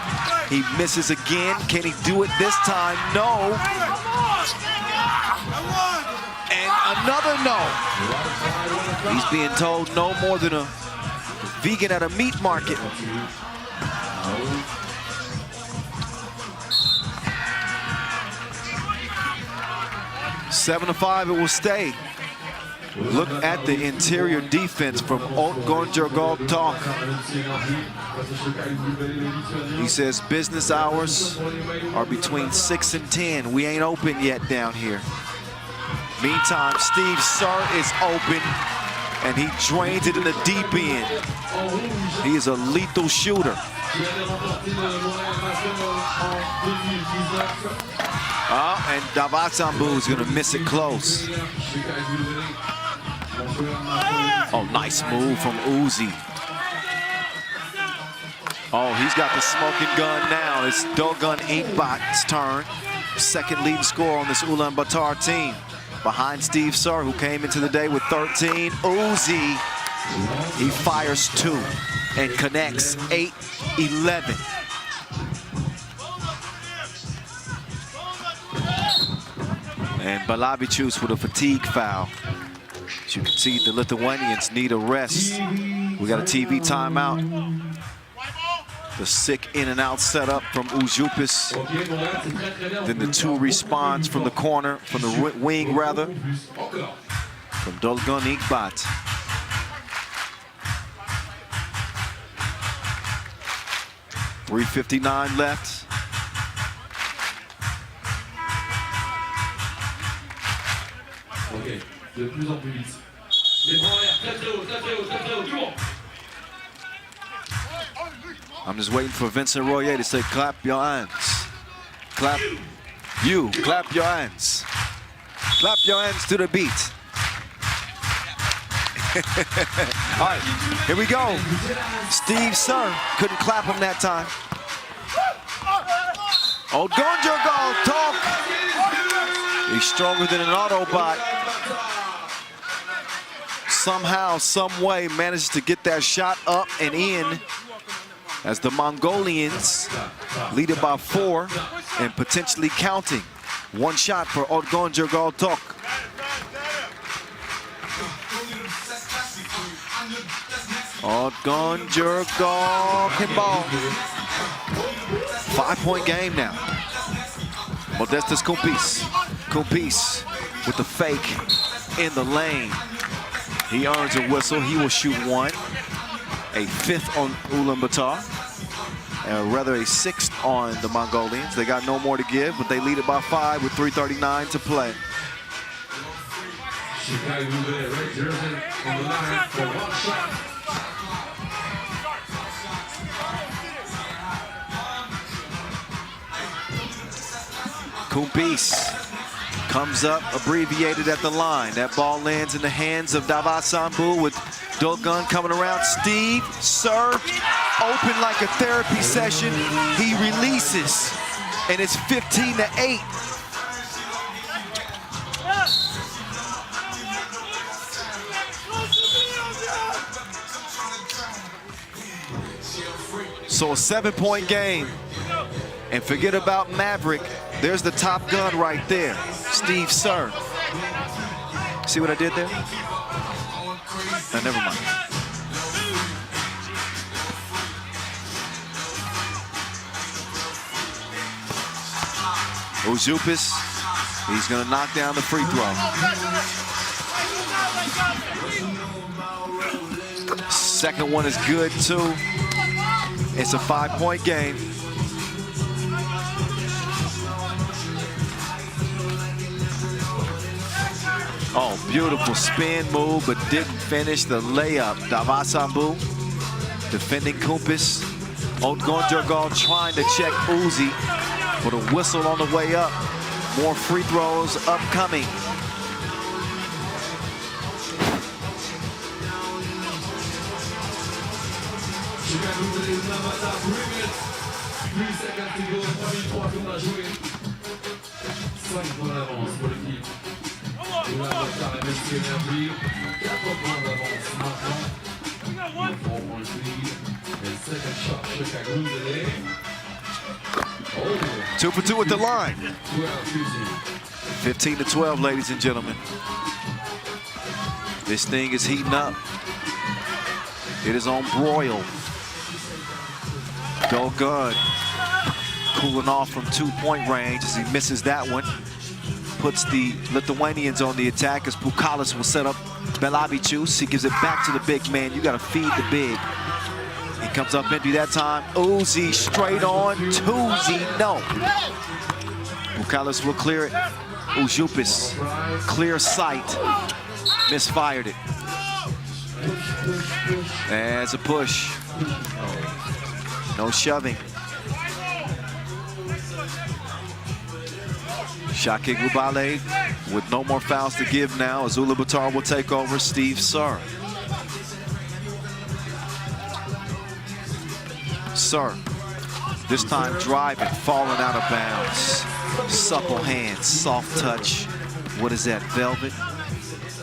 He misses again. Can he do it this time? No. And another no. He's being told no more than a vegan at a meat market. 7-5, it will stay. Look at the interior defense from Gubal talk. He says business hours are between 6 and 10. We ain't open yet down here. Meantime, Steve Sir is open, and he drains it in the deep end. He is a lethal shooter. And Davasambu is going to miss it close. Oh, nice move from Uzi. Oh, he's got the smoking gun now. It's Dogun Inkbat's turn. Second leading scorer on this Ulaanbaatar team. Behind Steve Sir, who came into the day with 13. Uzi, he fires 2. and connects 8-11. And Balavičius with a fatigue foul. As you can see, the Lithuanians need a rest. We got a TV timeout. The sick in and out setup from Užupis. Then the 2 responds from the corner, from the wing rather, from Dolgun Iqbat. .359 left. Ok, de plus en plus vite. Les bras en l'air, très très haut, très très haut, très très haut, tout le monde. I'm just waiting for Vincent Royer to say, clap your hands. Clap, clap your hands. Clap your hands to the beat. All right, here we go. Steve Sir couldn't clap him that time. Odgonjogol talk. He's stronger than an Autobot. Somehow, some way, manages to get that shot up and in as the Mongolians lead it by 4 and potentially counting. 1 shot for Odgonjogol talk. Odgonjogol pinball. 5-point game now. Modestas Kumpis. Kumpis with the fake in the lane. He earns a whistle. He will shoot 1. A 5th on Ulaanbaatar. Rather a 6th on the Mongolians. They got no more to give, but they lead it by 5 with 3:39 to play. ŠakiaiGulbelė, red jersey, on the line for 1 shot. Kumpis comes up abbreviated at the line. That ball lands in the hands of Davasambu with Dolgun coming around. Steve served open like a therapy session. He releases, and it's 15-8. So a 7-point game. And forget about Maverick. There's the top gun right there, Steve Sir. See what I did there? Never mind. Užupis, he's gonna knock down the free throw. Second one is good too. It's a 5-point game. Oh, beautiful spin move, but didn't finish the layup. Davasambu defending Kumpis. Odgonjogol trying to check Uzi, but a whistle on the way up. More free throws upcoming. ŠakiaiGulbelė, Ulaanbaatar, 3 minutes. 3 seconds to go, 3 qu'on a joué. 5 points d'avance pour l'équipe. UlaanbaatarMMC énergie, 4 points d'avance maintenant. 4-point lead. And second shot, ŠakiaiGulbelė. 2 for 2 at the line. 15-12, ladies and gentlemen. This thing is heating up. It is on broil. Dolgun cooling off from 2-point range as he misses that one. Puts the Lithuanians on the attack as Pukalis will set up Balavičius. He gives it back to the big man. You got to feed the big. He comes up empty that time. Uzi straight on. Tuzi, no. Pukalis will clear it. Užupis, clear sight. Misfired it. As a push. No shoving. ŠakiaiGulbelė with no more fouls to give now as Ulaanbaatar will take over. Steve Sir. Sir, this time driving, falling out of bounds. Supple hands, soft touch. What is that, velvet?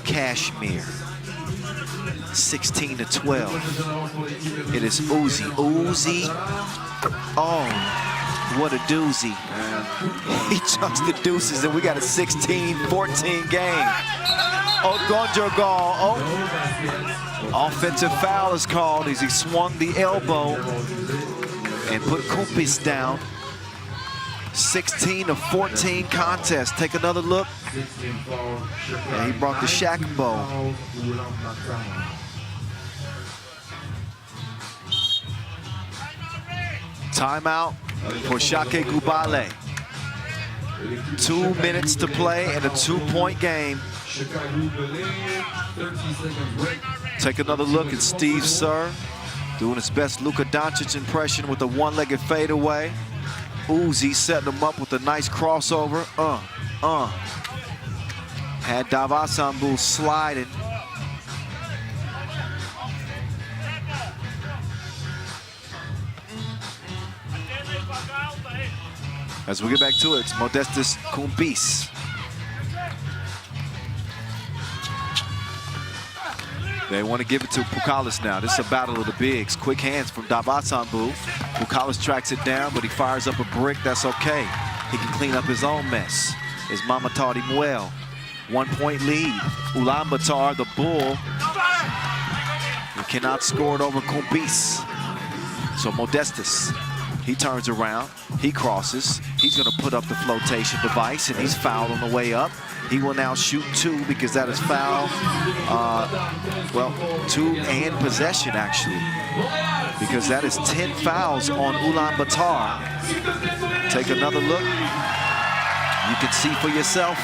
Cashmere. 16 to 12. It is Uzi. Uzi. Oh, what a doozy. He chucks the deuces, and we got a 16-14 game. Oh, Gonjogal. Oh, offensive foul is called as he swung the elbow and put Kumpis down. 16 to 14 contest. Take another look. And he brought the Shaq bow. Timeout for ŠakiaiGulbelė. 2 minutes to play and a 2-point game. Take another look at Steve Sir doing his best Luka Doncic impression with a one-legged fadeaway. Uzi setting him up with a nice crossover. Had Davasambu sliding. As we get back to it, it's Modestas Kumpis. They want to give it to Pukalis now. This is a battle of the bigs. Quick hands from Davasambu. Pukalis tracks it down, but he fires up a brick. That's okay. He can clean up his own mess. It's Mama taught him well. 1-point lead. Ulaanbaatar, the bull. He cannot score it over Kumpis. So Modestas, he turns around. He crosses. He's going to put up the flotation device, and he's fouled on the way up. He will now shoot 2 because that is foul. Well, 2 and possession, actually, because that is 10 fouls on Ulaanbaatar. Take another look. You can see for yourself.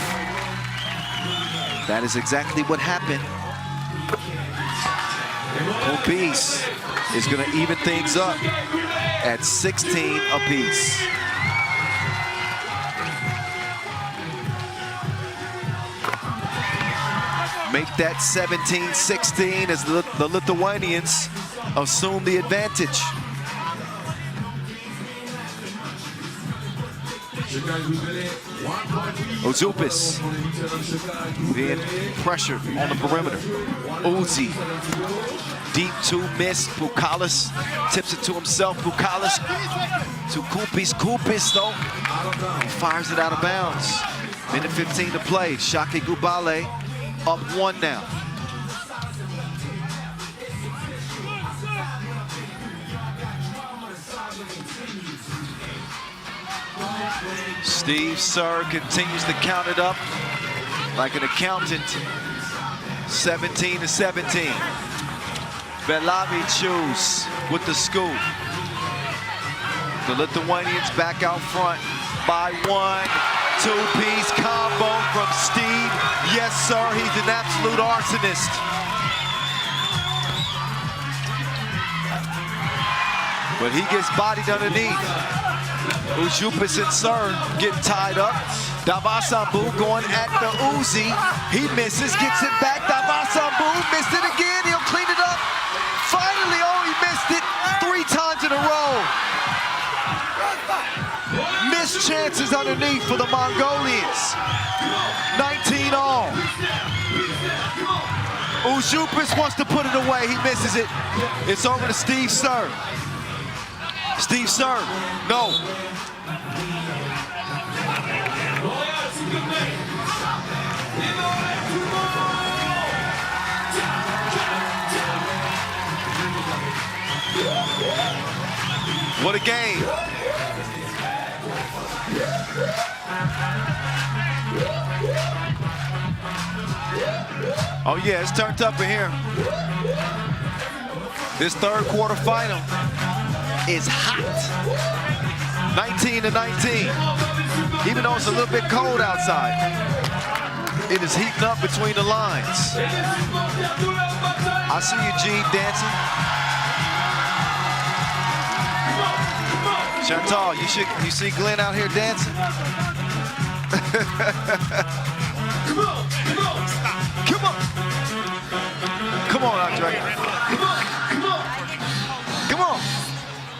That is exactly what happened. Kumpis is going to even things up at 16 apiece. Make that 17-16 as the Lithuanians assume the advantage. Ozupis being pressured on the perimeter. Uzi, deep 2 miss. Pukalis tips it to himself. Pukalis to Kumpis. Kumpis though fires it out of bounds. Minute 15 to play. ŠakiaiGulbelė up 1 now. Steve Sir continues to count it up like an accountant. 17 to 17. Bellamy choose with the scoop. The Lithuanians back out front by 1. 2-piece combo from Steve. Yes, sir, he's an absolute arsonist. But he gets bodied underneath. Ujupis and Sir getting tied up. Davasambu going at the Uzi. He misses, gets it back. Davasambu missed it again. He'll clean it up. Finally, oh, he missed it 3 times in a row. Missed chances underneath for the Mongolians. 19 all. Ujupis wants to put it away. He misses it. It's over to Steve Sir. Steve Sir, no. What a game. Oh yeah, it's turned up in here. This third quarter final is hot. 19 to 19. Even though it's a little bit cold outside, it is heating up between the lines. I see you, G, dancing. Chantal, you see Glenn out here dancing? Come on. Come on, Andre. Come on.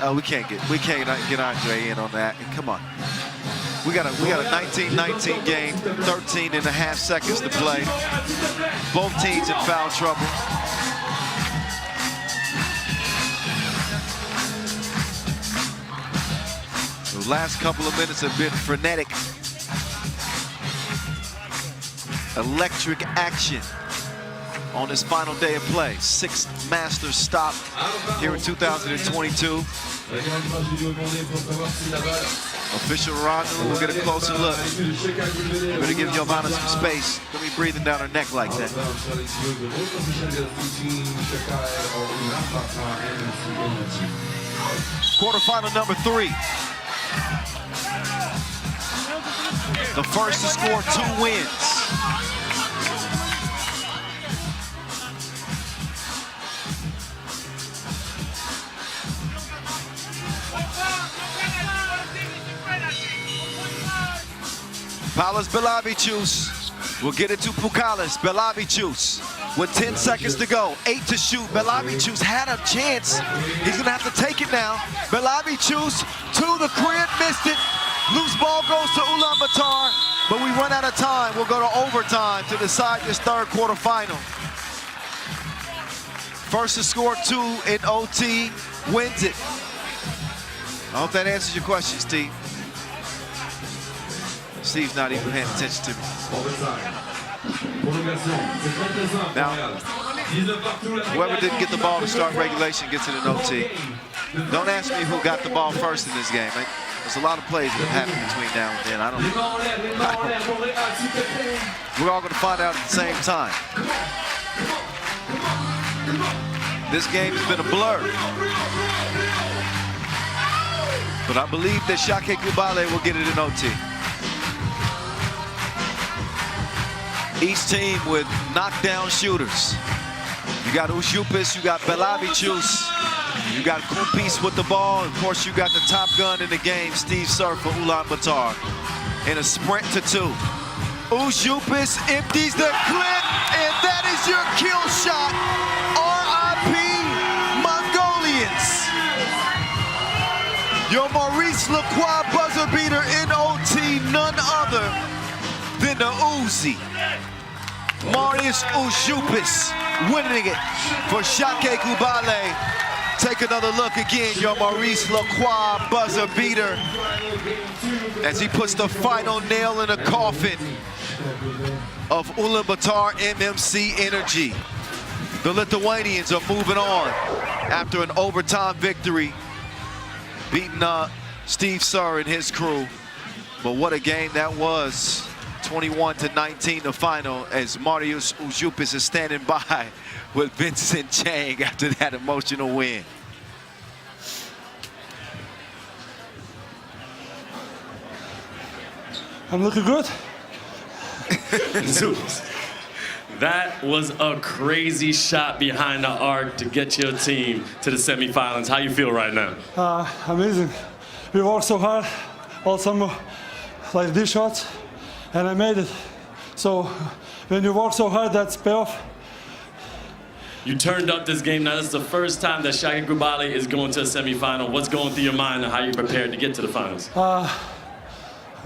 Oh, we can't get Andre in on that. Come on. We got a 19-19 game, 13 and a half seconds to play. Both teams in foul trouble. The last couple of minutes have been frenetic. Electric action on this final day of play. 6th Masters stop here in 2022. Official rendezvous, we'll get a closer look. We're gonna give Giovanna some space. Don't be breathing down her neck like that. Quarterfinal number 3. The first to score 2 wins. Palas Belavicius will get it to Pukalis. Belavicius with 10 seconds to go. 8 to shoot. Belavicius had a chance. He's gonna have to take it now. Belavicius to the crib, missed it. Loose ball goes to Ulaanbaatar, but we run out of time. We'll go to overtime to decide this third quarterfinal. First to score 2 in OT wins it. I hope that answers your question, Steve. Steve's not even paying attention to me. Now, whoever didn't get the ball to start regulation gets it in OT. Don't ask me who got the ball first in this game. There's a lot of plays that happen between now and then. We're all going to find out at the same time. This game has been a blur. But I believe that ŠakiaiGulbelė will get it in OT. Each team with knockdown shooters. You got Užupis, you got Belavicius, you got Kumpis with the ball. Of course, you got the top gun in the game, Steve Sir for Ulaanbaatar, in a sprint to 2. Užupis empties the clip, and that is your kill shot. RIP Mongolians. Your Maurice Lacroix buzzer beater in OT, none other than the Uzi. Marius Užupis winning it for ŠakiaiGulbelė. Take another look again, your Maurice Lacroix buzzer beater, as he puts the final nail in the coffin of UlaanbaatarMMC energy. The Lithuanians are moving on after an overtime victory, beating Steve Sir and his crew. But what a game that was. 21-19 the final, as Marius Užupis is standing by with Vincent Chang after that emotional win. I'm looking good. That was a crazy shot behind the arc to get your team to the semifinals. How you feel right now? Amazing. We worked so hard all summer, like these shots, and I made it. So when you work so hard, that's payoff. You turned up this game. Now this is the first time that ŠakiaiGulbelė is going to a semifinal. What's going through your mind and how you prepared to get to the finals?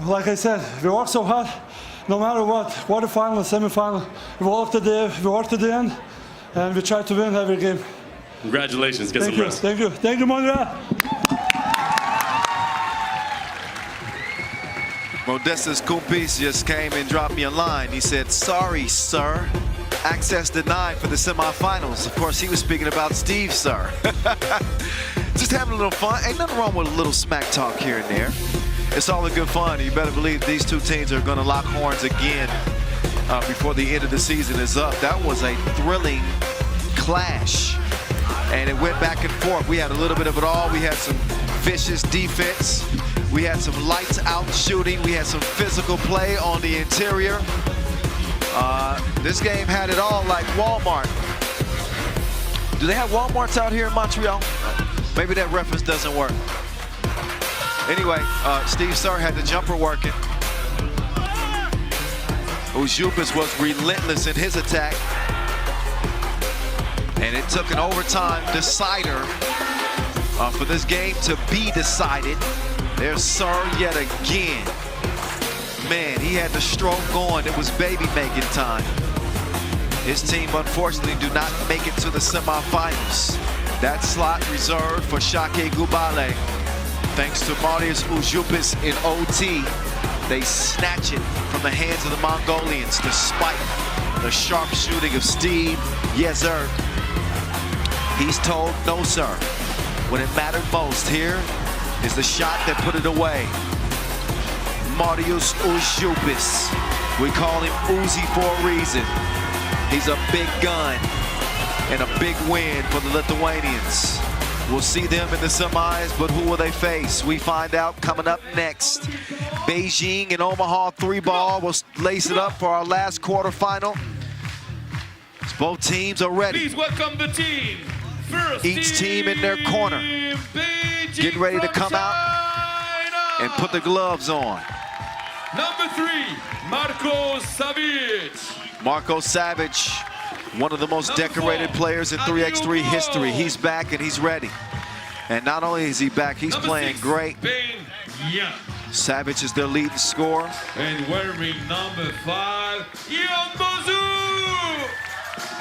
Like I said, we work so hard. No matter what, quarterfinal, semifinal, we work to the end, and we try to win every game. Congratulations. Get some rest. Thank you. Thank you, Montreal. Modestas Kumpis just came and dropped me a line. He said, "Sorry, sir. Access denied for the semifinals." Of course, he was speaking about Steve Sir. Just having a little fun. Ain't nothing wrong with a little smack talk here and there. It's all in good fun. You better believe these two teams are going to lock horns again before the end of the season is up. That was a thrilling clash, and it went back and forth. We had a little bit of it all. We had some vicious defense. We had some lights out shooting. We had some physical play on the interior. This game had it all, like Walmart. Do they have Walmarts out here in Montreal? Maybe that reference doesn't work. Anyway, Steve Sir had the jumper working. Užupis was relentless in his attack. And it took an overtime decider for this game to be decided. There's Sir yet again. Man, he had the stroke going. It was baby-making time. His team, unfortunately, do not make it to the semifinals. That slot reserved for ŠakiaiGulbelė. Thanks to Marius Ujupis in OT, they snatch it from the hands of the Mongolians despite the sharp shooting of Steve Yezer. He's told, no, sir. When it mattered most, here is the shot that put it away. Marius Ujupis. We call him Uzi for a reason. He's a big gun and a big win for the Lithuanians. We'll see them in the semis, but who will they face? We find out coming up next. Beijing and Omaha 3-ball. We'll lace it up for our last quarterfinal. Both teams are ready. Please welcome the team. First Each team in their corner. Beijing Getting ready to come out and put the gloves on. Number 3, Marko Savic. Marko Savic, one of the most decorated players in 3x3 history. He's back and he's ready. And not only is he back, he's playing great. Savic is their leading scorer. And wearing number 5, Yambozu.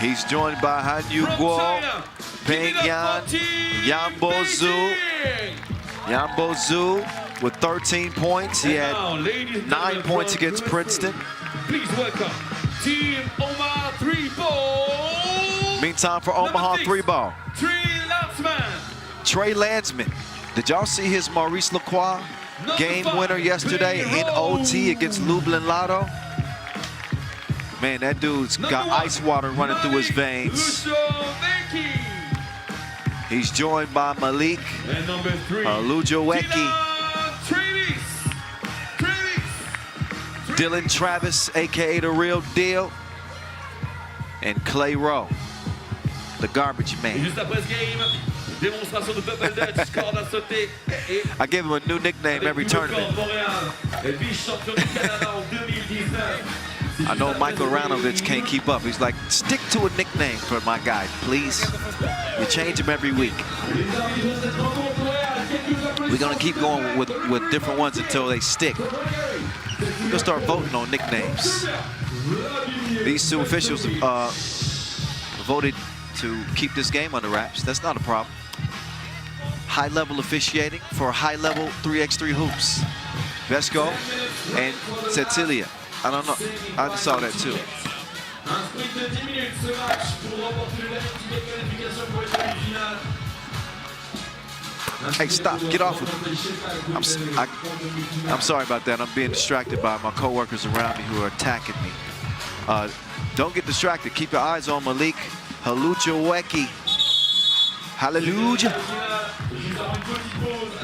He's joined by Hanyu Guo, Peng Yan, Yambozu. Yambozu with 13 points. He had 9 points against Princeton. Please welcome Team Omaha 3-ball. Meantime, for Omaha 3-ball, Trey Landsman. Did y'all see his Maurice Lacroix game winner yesterday in OT against Lublin Lotto? Man, that dude's got ice water running through his veins. He's joined by Malik Lujawecki. Dylan Travis, aka the real deal, and Clay Rowe, the garbage man. I give him a new nickname every tournament. I know Michael Ranovich can't keep up. He's like, stick to a nickname for my guy, please. You change him every week. We're gonna keep going with different ones until they stick. We're gonna start voting on nicknames. These two officials voted to keep this game under wraps. That's not a problem. High-level officiating for high-level 3x3 hoops. Vesco and Cecilia. I don't know. I just saw that too. Hey, stop. Get off of me. I'm sorry about that. I'm being distracted by my coworkers around me who are attacking me. Don't get distracted. Keep your eyes on Malik Lujawecki. Hallelujah.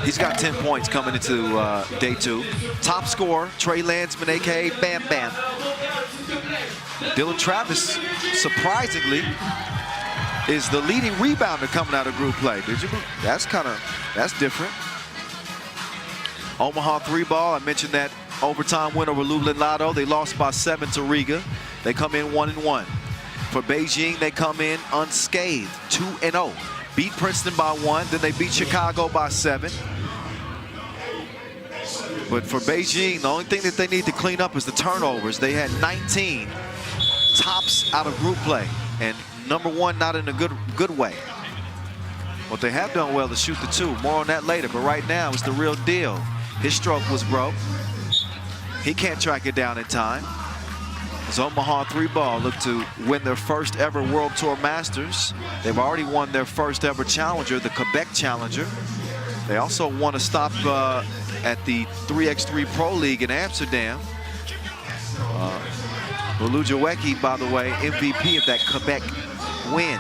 He's got 10 points coming into day 2. Top scorer, Trey Landsman, a.k.a. Bam Bam. Dylan Travis, surprisingly, is the leading rebounder coming out of group play. Did you? That's different. Omaha 3-ball, I mentioned that overtime winner with Lublin Lotto. They lost by 7 to Riga. They come in 1-1. For Beijing, they come in unscathed, 2-0. Beat Princeton by 1, then they beat Chicago by 7. But for Beijing, the only thing that they need to clean up is the turnovers. They had 19 tops out of group play, and number 1 not in a good way. What they have done well is shoot the 2. More on that later, but right now it's the real deal. His stroke was broke. He can't track it down in time. As Omaha 3-ball look to win their first ever World Tour Masters. They've already won their first ever challenger, the Quebec Challenger. They also won a stop at the 3x3 Pro League in Amsterdam. Lujawecki, by the way, MVP of that Quebec win.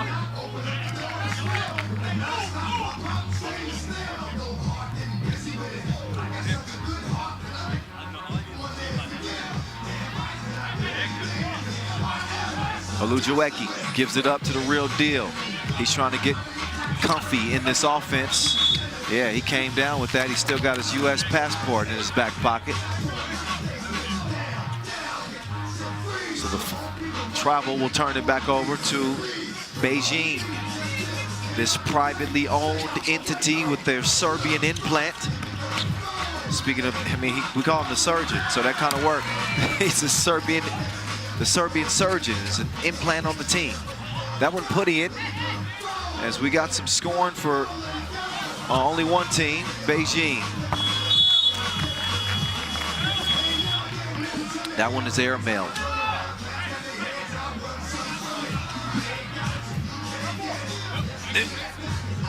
Lujawecki gives it up to the real deal. He's trying to get comfy in this offense. Yeah, he came down with that. He's still got his U.S. passport in his back pocket. So the travel will turn it back over to Beijing. This privately owned entity with their Serbian implant. Speaking of, I mean, we call him the surgeon, so that kind of worked. He's a Serbian. The Serbian surgeon is an implant on the team. That one put in as we got some scoring for Only one team, Beijing. That one is airmail.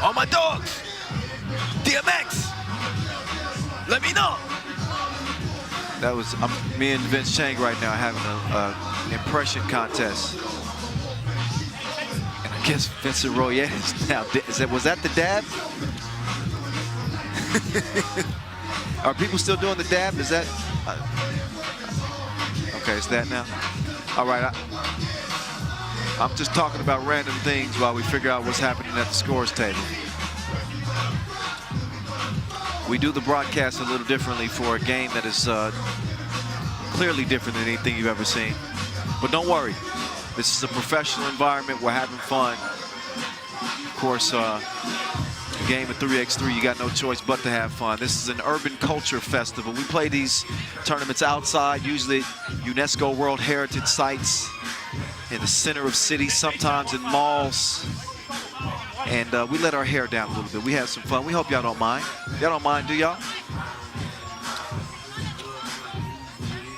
All my dogs, DMX, let me know. That was me and Vince Chang right now having an impression contest. And I guess Vincent Royer is now, was that the dab? Are people still doing the dab? Is that? Okay, it's that now. All right, I'm just talking about random things while we figure out what's happening at the scores table. We do the broadcast a little differently for a game that is clearly different than anything you've ever seen. But don't worry, this is a professional environment. We're having fun. Of course, a game of 3x3, you got no choice but to have fun. This is an urban culture festival. We play these tournaments outside, usually UNESCO World Heritage sites in the center of cities, sometimes in malls. And we let our hair down a little bit. We have some fun. We hope y'all don't mind. Y'all don't mind, do y'all?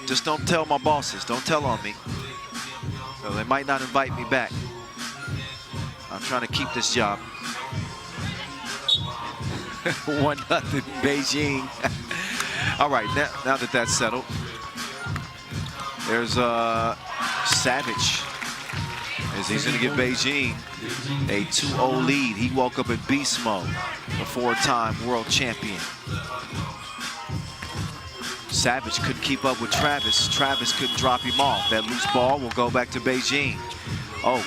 Just don't tell my bosses. Don't tell on me. So they might not invite me back. I'm trying to keep this job. 1-0 Beijing. All right, now that that's settled, there's Savage. As he's going to give Beijing a 2-0 lead. He woke up in beast mode, a four-time world champion. Savage couldn't keep up with Travis. Travis couldn't drop him off. That loose ball will go back to Beijing. Oh,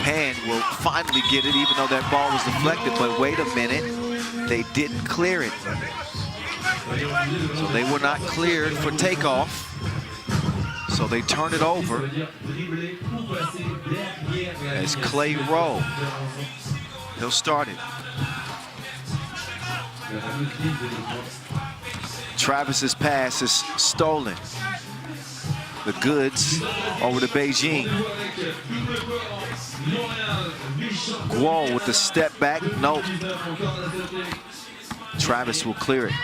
Pan will finally get it, even though that ball was deflected. But wait a minute, they didn't clear it. So they were not cleared for takeoff. So they turn it over as Clay Rowe. He'll start it. Travis's pass is stolen. The goods over to Beijing. Guo with the step back. Nope. Travis will clear it.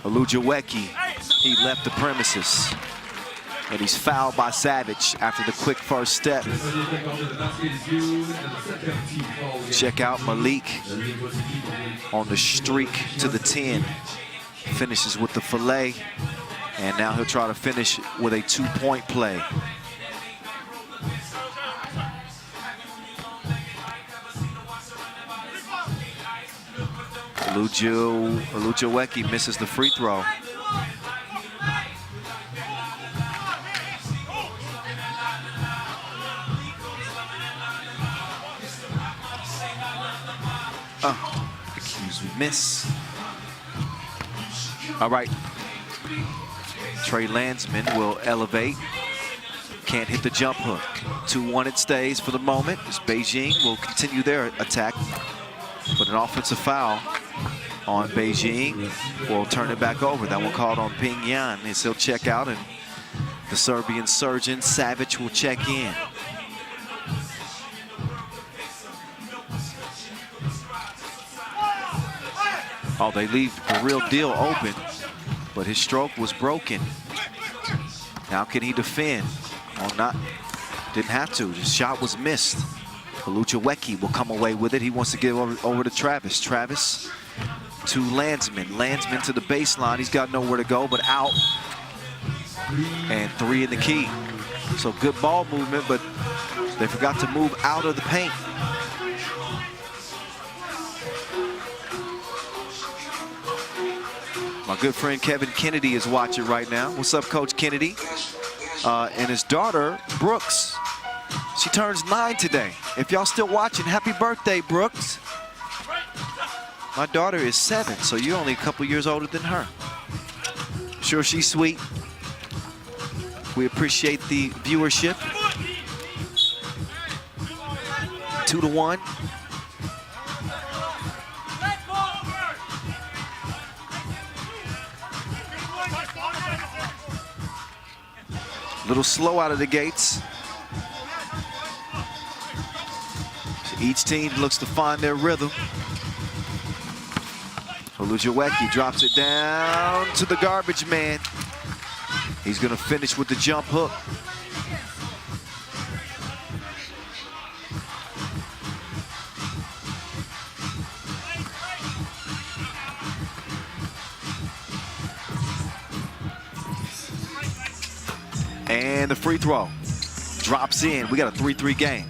Oluwajeweki, he left the premises. And he's fouled by Savage after the quick first step. Check out Malik on the streak to the 10. Finishes with the fillet. And now he'll try to finish with a 2-point play. Oluwajeweki misses the free throw. Excuse me, miss. All right. Trey Landsman will elevate. Can't hit the jump hook. 2-1 it stays for the moment as Beijing will continue their attack. But an offensive foul on Beijing will turn it back over. That one called on Ping Yan as he'll check out, and the Serbian surgeon Savage will check in. Oh, they leave the real deal open, but his stroke was broken. Now can he defend? Oh, not, didn't have to. His shot was missed. Oluwajeweki will come away with it. He wants to give over to Travis. Travis to Landsman. Landsman to the baseline. He's got nowhere to go but out. And 3 in the key. So good ball movement, but they forgot to move out of the paint. My good friend Kevin Kennedy is watching right now. What's up, Coach Kennedy? And his daughter, Brooks. She turns 9 today. If y'all still watching, happy birthday, Brooks. My daughter is 7, so you're only a couple years older than her. Sure, she's sweet. We appreciate the viewership. 2-1. A little slow out of the gates. Each team looks to find their rhythm. Oluwajeweki drops it down to the garbage man. He's gonna finish with the jump hook. And the free throw drops in. We got a 3-3 game.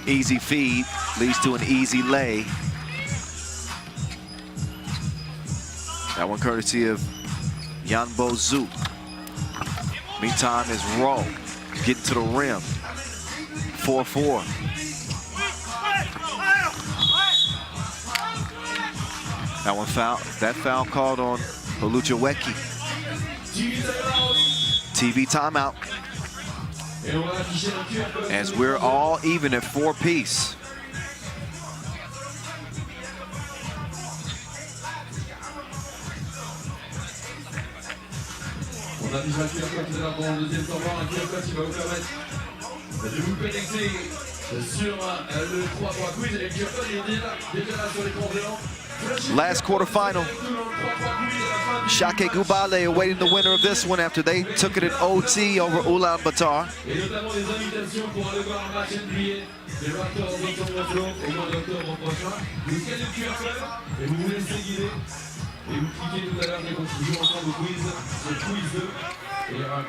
Easy feed leads to an easy lay. That one courtesy of Ulan. Meantime is Rowe getting to the rim. 4-4. That foul called on Oluwajeweki. TV timeout. As we're all even at 4 apiece. On a déjà QR code tout à l'heure dans le deuxième temps, un QR code qui va vous permettre de vous connecter sur le 3-3 quiz. Et le QR code est déjà là sur l'écran géant. Last quarterfinal. ŠakiaiGulbelė awaiting the winner of this one after they took it in OT over Batar. Et notamment des invitations pour aller voir un match NBA des Raptors World Tour Montreal au mois d'octobre prochain. Vous scannez le QR code et vous vous laissez guider. Et vous cliquez tout à l'heure dès qu'on joue ensemble au quiz, c'est quiz 2. Et il y aura un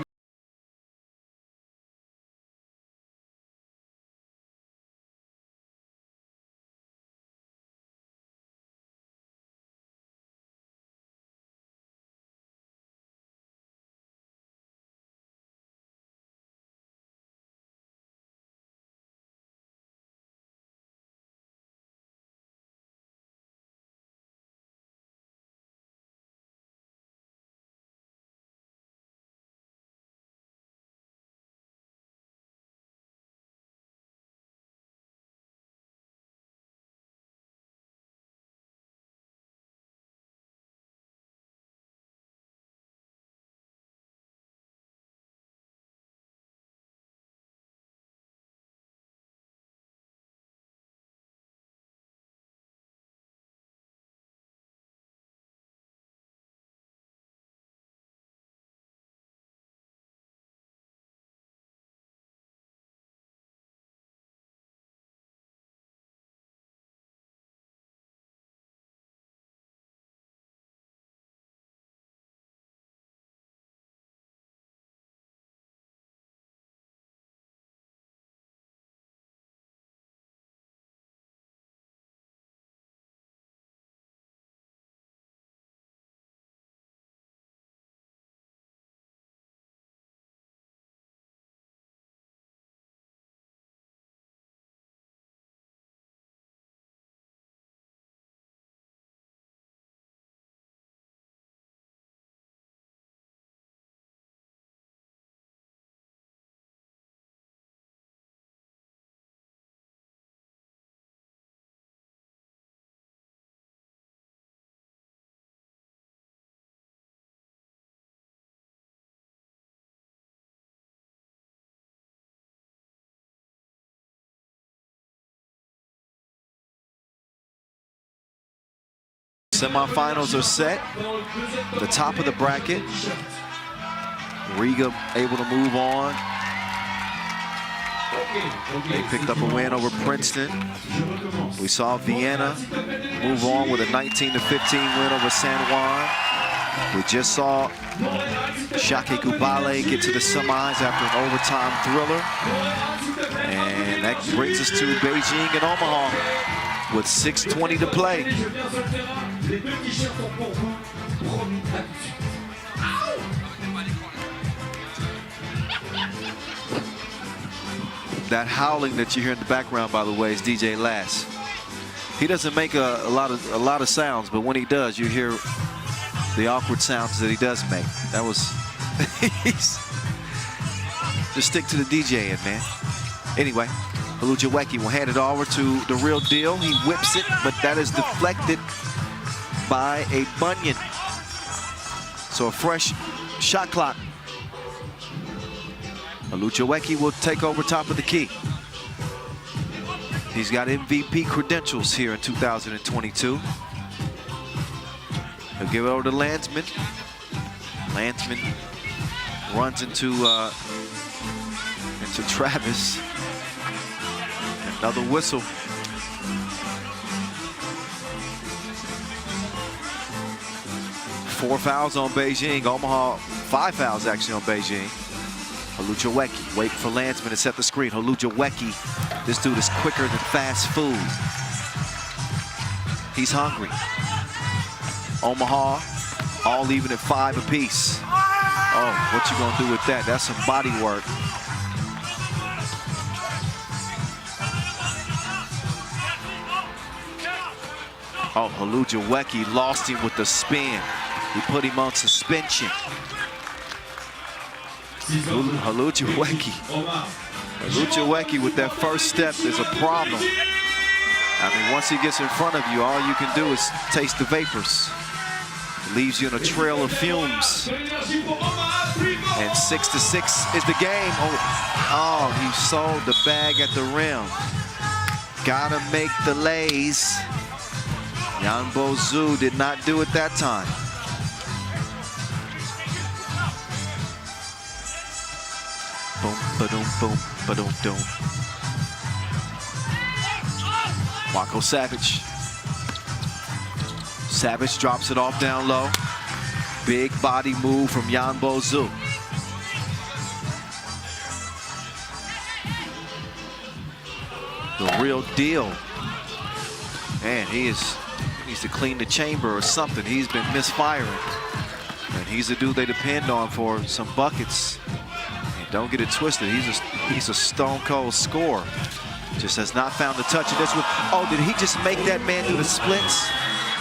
Semifinals are set. The top of the bracket. Riga able to move on. They picked up a win over Princeton. We saw Vienna move on with a 19-15 win over San Juan. We just saw ŠakiaiGulbelė get to the semis after an overtime thriller. And that brings us to Beijing and Omaha with 6:20 to play. That howling that you hear in the background, by the way, is DJ Lass. He doesn't make a lot of sounds, but when he does, you hear the awkward sounds that he does make. That was just stick to the DJing, man. Anyway, Oluwajeweki will hand it over to the real deal. He whips it, but that is deflected by a bunion. So a fresh shot clock. Olucheweki will take over top of the key. He's got MVP credentials here in 2022. He'll give it over to Landsman. Landsman runs into Travis. Another whistle. Four fouls on Beijing. Omaha, 5 fouls actually on Beijing. Olucheweki, wait for Landsman to set the screen. Olucheweki, this dude is quicker than fast food. He's hungry. Omaha, all even at 5 apiece. Oh, what you gonna do with that? That's some body work. Oh, Olucheweki lost him with the spin. He put him on suspension. Olucheweki with that first step is a problem. I mean, once he gets in front of you, all you can do is taste the vapors. It leaves you in a trail of fumes. And 6-6 is the game. Oh, he sold the bag at the rim. Gotta make the lays. Ulan did not do it that time. Boom, ba-doom, boom, ba-doom, doom. Marco Savage. Savage drops it off down low. Big body move from Ulan. The real deal. Man, he needs to clean the chamber or something. He's been misfiring. And he's the dude they depend on for some buckets. And don't get it twisted. He's a stone cold scorer. Just has not found the touch of this one. Oh, did he just make that man do the splits?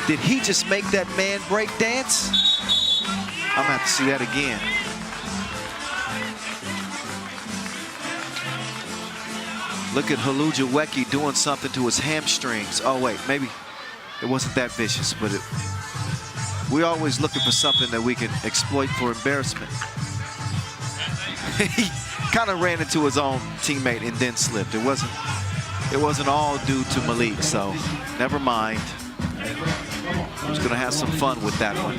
Did he just make that man break dance? I'm gonna have to see that again. Look at Olucheweki doing something to his hamstrings. Oh wait, maybe it wasn't that vicious, but we're always looking for something that we can exploit for embarrassment. He kind of ran into his own teammate and then slipped. It wasn't all due to Malik, so never mind. I'm just gonna have some fun with that one.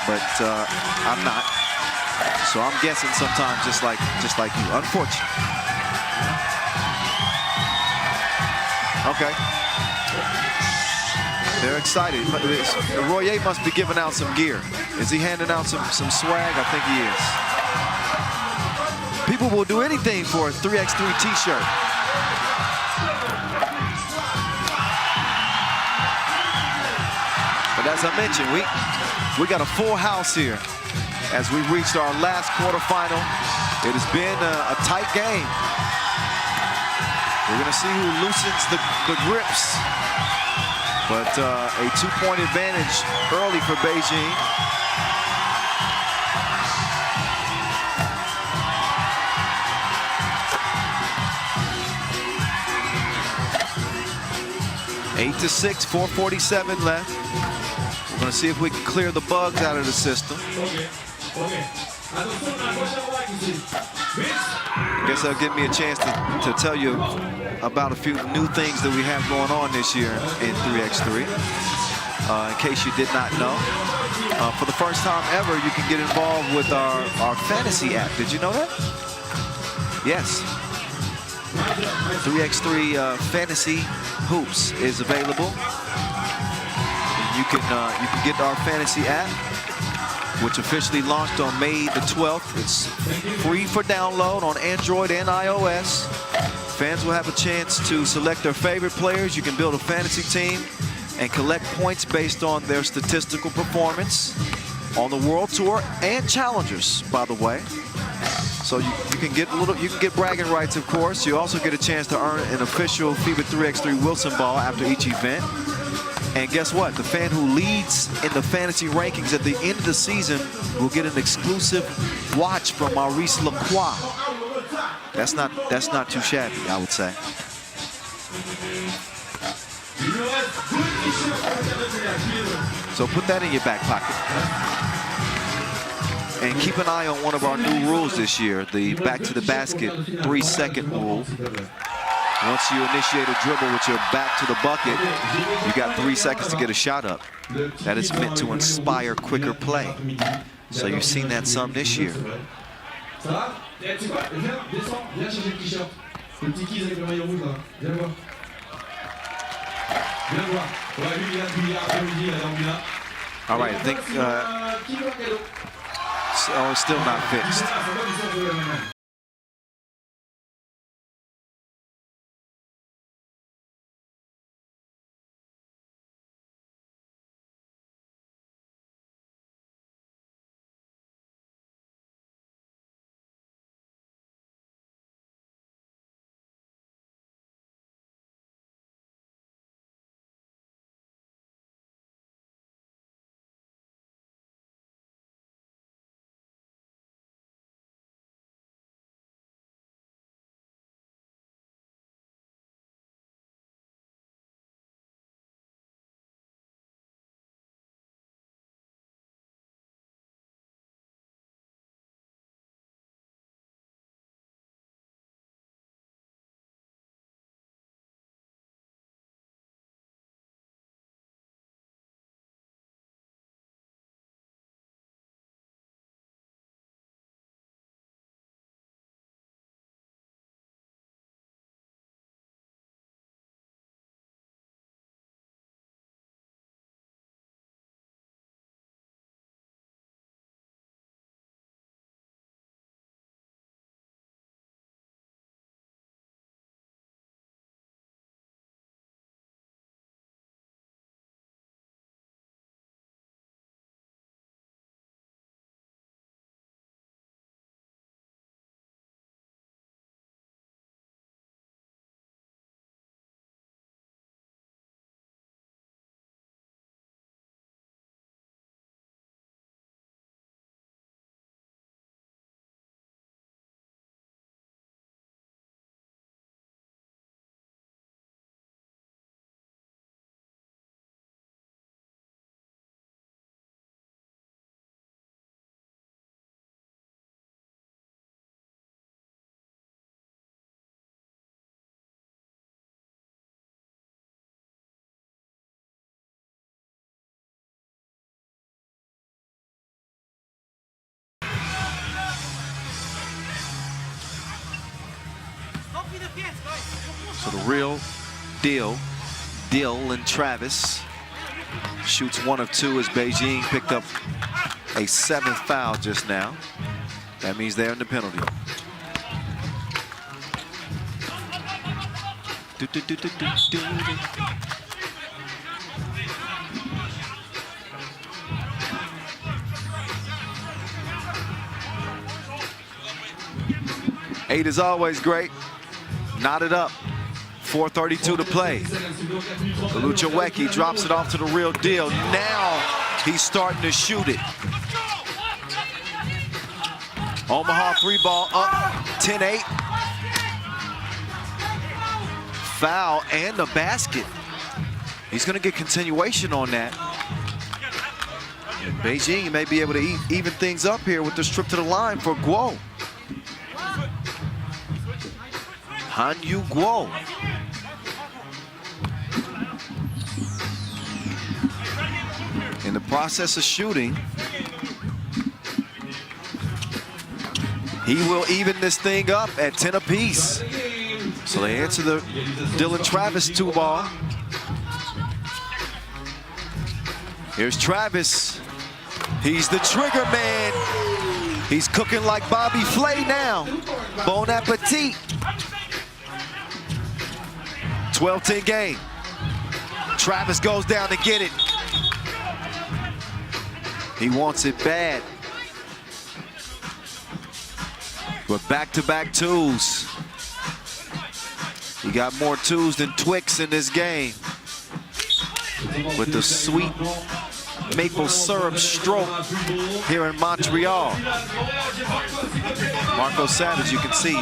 But I'm not. So I'm guessing sometimes just like you, unfortunately. Okay. They're excited. Royer must be giving out some gear. Is he handing out some swag? I think he is. People will do anything for a 3x3 t-shirt. But as I mentioned, we got a full house here as we reached our last quarterfinal. It has been a tight game. We're gonna see who loosens the grips But a 2-point advantage early for Beijing. Eight to 6, 4:47 left. We're going to see if we can clear the bugs out of the system. I guess that'll give me a chance to tell you about a few new things that we have going on this year in 3x3. In case you did not know, for the first time ever, you can get involved with our fantasy app. Did you know that? Yes. 3x3 Fantasy Hoops is available. You can get our fantasy app, which officially launched on May the 12th. It's free for download on Android and iOS. Fans will have a chance to select their favorite players. You can build a fantasy team and collect points based on their statistical performance on the World Tour and Challengers, by the way. So you can get bragging rights, of course. You also get a chance to earn an official FIBA 3x3 Wilson ball after each event. And guess what? The fan who leads in the fantasy rankings at the end of the season will get an exclusive watch from Maurice Lacroix. That's not too shabby, I would say. So put that in your back pocket. And keep an eye on one of our new rules this year, the back to the basket 3-second rule. Once you initiate a dribble with your back to the bucket, you got 3 seconds to get a shot up. That is meant to inspire quicker play. So you've seen that some this year. All right, I think it's still not fixed. So the real deal, Dylan Travis shoots 1 of 2 as Beijing picked up a 7th foul just now. That means they're in the penalty. Eight is always great. Knot it up. 4:32 to play. Olucheweki drops it off to the Real Deal. Now he's starting to shoot it. Omaha 3-ball up 10-8. Foul and the basket. He's going to get continuation on that. Beijing may be able to even things up here with this trip to the line for Guo. Hanyu Guo. In the process of shooting, he will even this thing up at 10 apiece. So they answer the Dylan Travis 2-ball. Here's Travis. He's the trigger man. He's cooking like Bobby Flay now. Bon appetit. 12-10 game. Travis goes down to get it. He wants it bad. But back-to-back twos. He got more twos than Twix in this game. With the sweet maple syrup stroke here in Montreal. Marco Savage, you can see,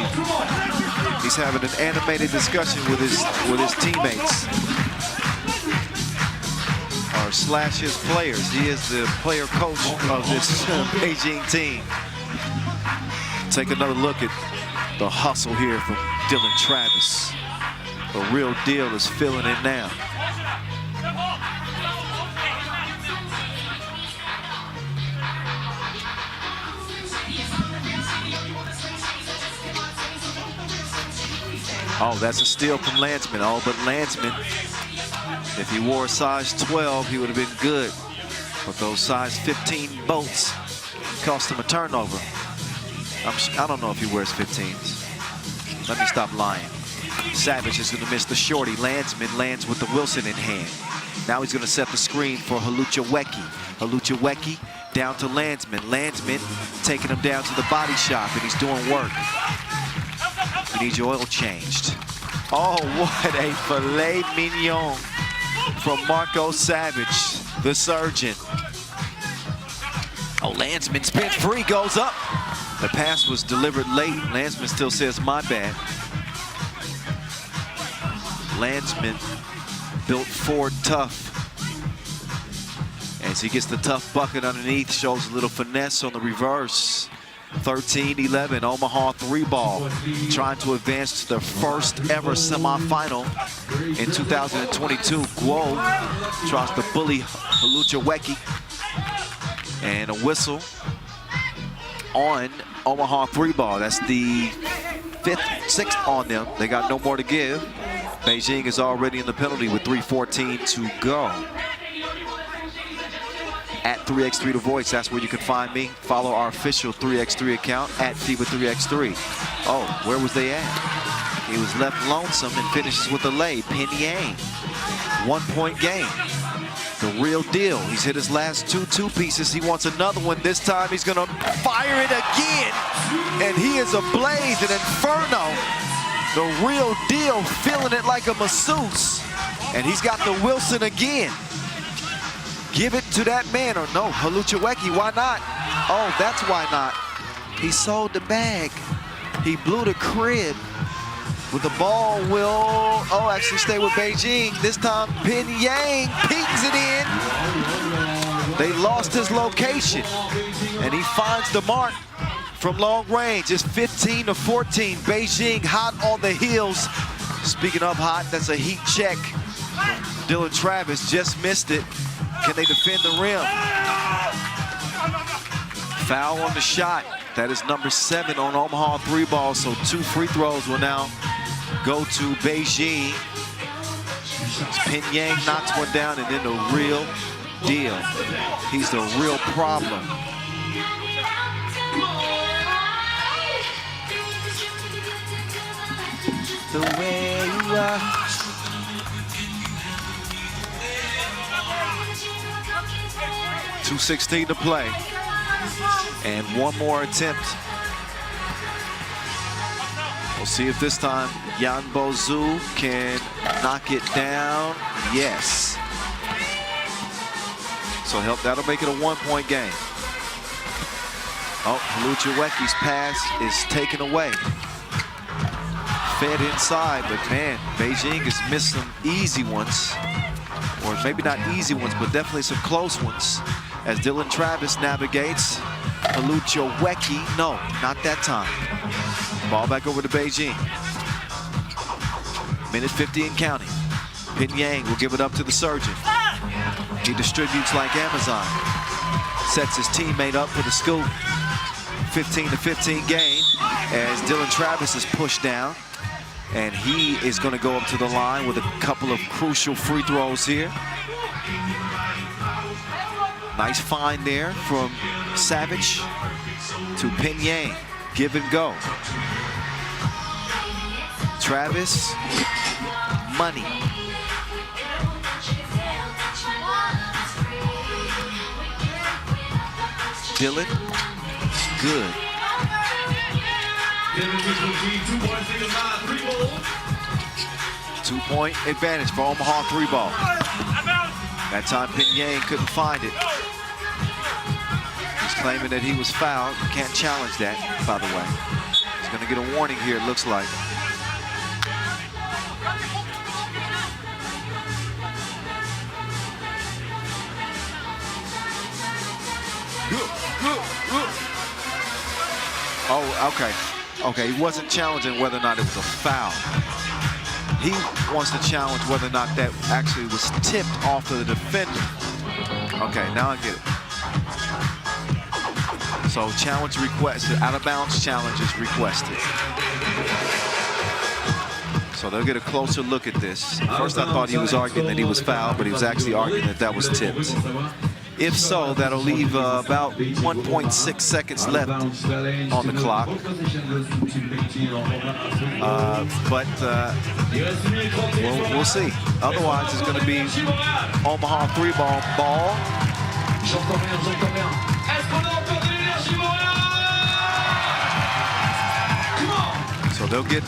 he's having an animated discussion with his teammates. Or slash his players. He is the player coach of this Beijing team. Take another look at the hustle here from Dylan Travis. The Real Deal is feeling it now. Oh, that's a steal from Landsman. Oh, but Landsman, if he wore a size 12, he would have been good. But those size 15 bolts cost him a turnover. I don't know if he wears 15s. Let me stop lying. Savage is going to miss the shorty. Landsman lands with the Wilson in hand. Now he's going to set the screen for Olucheweki. Olucheweki down to Landsman. Landsman taking him down to the body shop, and he's doing work. You need your oil changed. Oh, what a filet mignon from Marco Savage, the surgeon. Oh, Landsman spins free, goes up. The pass was delivered late. Landsman still says, my bad. Landsman built Ford tough. As he gets the tough bucket underneath, shows a little finesse on the reverse. 13-11, Omaha 3-ball, trying to advance to their first ever semifinal in 2022. Guo tries to bully Olucheweki, and a whistle on Omaha 3-ball. That's the sixth on them. They got no more to give. Beijing is already in the penalty with 3:14 to go. At 3x3 The Voice, that's where you can find me. Follow our official 3x3 account at FIBA 3x3. Oh, where was they at? He was left lonesome and finishes with a lay. Pingyang, 1-point game. The Real Deal. He's hit his last two pieces. He wants another one. This time he's gonna fire it again. And he is ablaze, an inferno. The Real Deal feeling it like a masseuse. And he's got the Wilson again. Give it to that man, or no, Olucheweki, why not? Oh, that's why not. He sold the bag. He blew the crib. With the ball will, actually stay with Beijing. This time, Pingyang pings it in. They lost his location. And he finds the mark from long range. It's 15-14. Beijing hot on the heels. Speaking of hot, that's a heat check. Dylan Travis just missed it. Can they defend the rim? Foul on the shot. That is number 7 on Omaha 3-ball. So 2 free throws will now go to Beijing. Pingyang knocks one down, and then the Real Deal. He's the real problem. The way you are. 2:16 to play. And one more attempt. We'll see if this time Jan Bozu can knock it down. Yes. So that'll make it a 1-point game. Oh, Hluchieweke's pass is taken away. Fed inside, but man, Beijing has missed some easy ones. Or maybe not easy ones, but definitely some close ones. As Dylan Travis navigates, Hluchieweke, no, not that time. Ball back over to Beijing. Minute 50 and counting. Pin Yang will give it up to the surgeon. He distributes like Amazon. Sets his teammate up for the scoop. 15-15 game as Dylan Travis is pushed down. And he is going to go up to the line with a couple of crucial free throws here. Nice find there from Savage to Pin Yang. Give and go. Travis, money. Dylan, good. 2-point advantage for Omaha 3-ball. That time Pin Yang couldn't find it. He's claiming that he was fouled. Can't challenge that, by the way. He's going to get a warning here, it looks like. Oh, okay. Okay, he wasn't challenging whether or not it was a foul. He wants to challenge whether or not that actually was tipped off of the defender. Okay, now I get it. So challenge requested, out of bounds challenge is requested. So they'll get a closer look at this. First I thought he was arguing that he was fouled, but he was actually arguing that that was tipped. If so, that'll leave about 1.6 seconds left on the clock. We'll see. Otherwise, it's going to be Omaha 3-ball. So they'll get a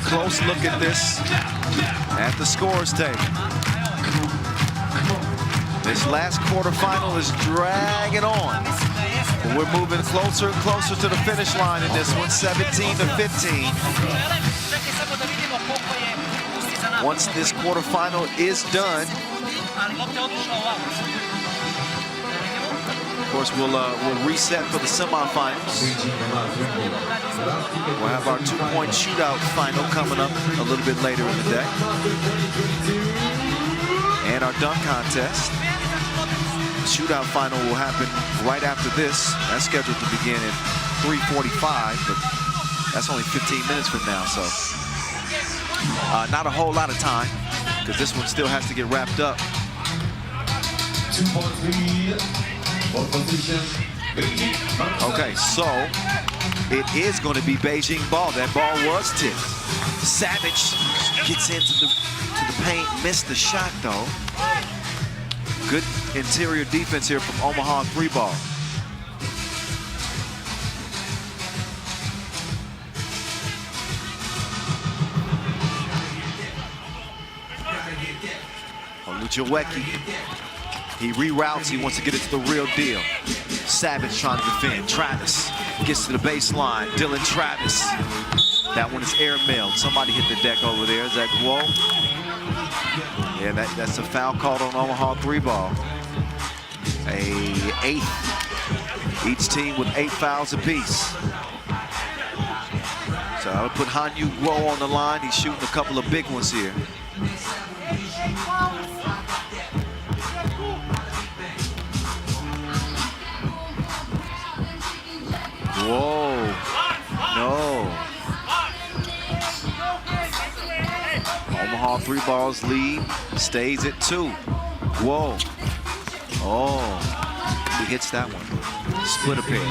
close look at this at the scores table. This last quarterfinal is dragging on. But we're moving closer and closer to the finish line in this one, 17-15. Once this quarterfinal is done, of course, we'll reset for the semifinals. We'll have our 2-point shootout final coming up a little bit later in the day. And our dunk contest. Shootout final will happen right after this. That's scheduled to begin at 3:45, but that's only 15 minutes from now, so not a whole lot of time because this one still has to get wrapped up. Okay, so it is going to be Beijing ball. That ball was tipped. Savage gets into the paint, missed the shot though. Good interior defense here from Omaha 3-ball. Hluchieweke. He reroutes, he wants to get it to the real deal. Savage trying to defend. Travis gets to the baseline. Dylan Travis. That one is airmailed. Somebody hit the deck over there. Is that Guo? Yeah, that's a foul called on Omaha 3-ball. A 8th. Each team with 8 fouls apiece. So I would put Hanyu Guo on the line. He's shooting a couple of big ones here. Whoa. No. Omaha 3-ball's lead stays at 2. Whoa. Oh. He hits that one. Split a pair.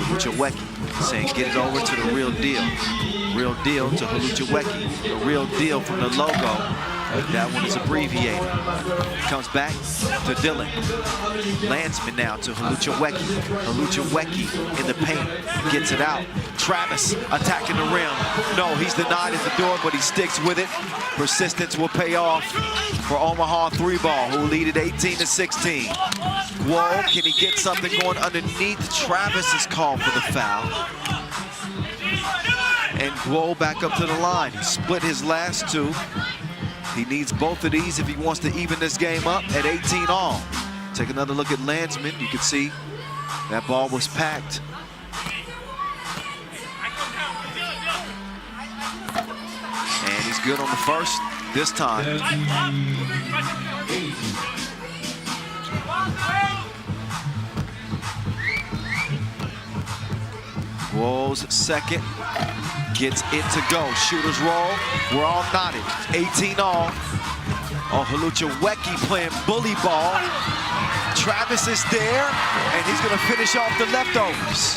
Hluchieweke saying get it over to the real deal. Real deal to Hluchieweke. The real deal from the logo That one is abbreviated. Comes back to Dylan. Landsman now to Haluchaweki. Haluchaweki in the paint. Gets it out. Travis attacking the rim. No, he's denied at the door, but he sticks with it. Persistence will pay off for Omaha 3-ball, who lead at 18-16. Whoa, can he get something going underneath? Travis is called for the foul. And Guo back up to the line. He split his last two. He needs both of these if he wants to even this game up at 18 all. Take another look at Landsman. You can see that ball was packed. And he's good on the first this time. Guo's second. Gets it to go. Shooters roll. We're all knotted. 18 all. Oh, Haluchaweki playing bully ball. Travis is there, and he's going to finish off the leftovers.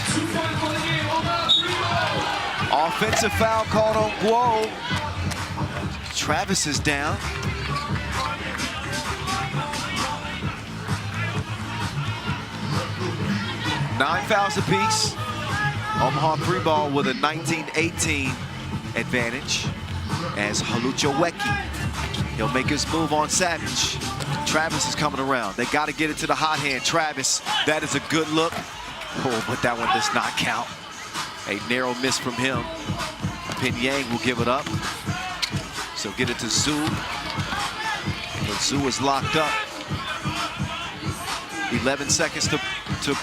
Offensive foul called on Guo. Travis is down. Nine fouls apiece. Omaha 3-ball with a 19-18 advantage as Haluchaweki. He'll make his move on Savage. Travis is coming around. They got to get it to the hot hand. Travis, that is a good look. Oh, but that one does not count. A narrow miss from him. Yang will give it up. So get it to Zhu. But Zhu is locked up. 11 seconds to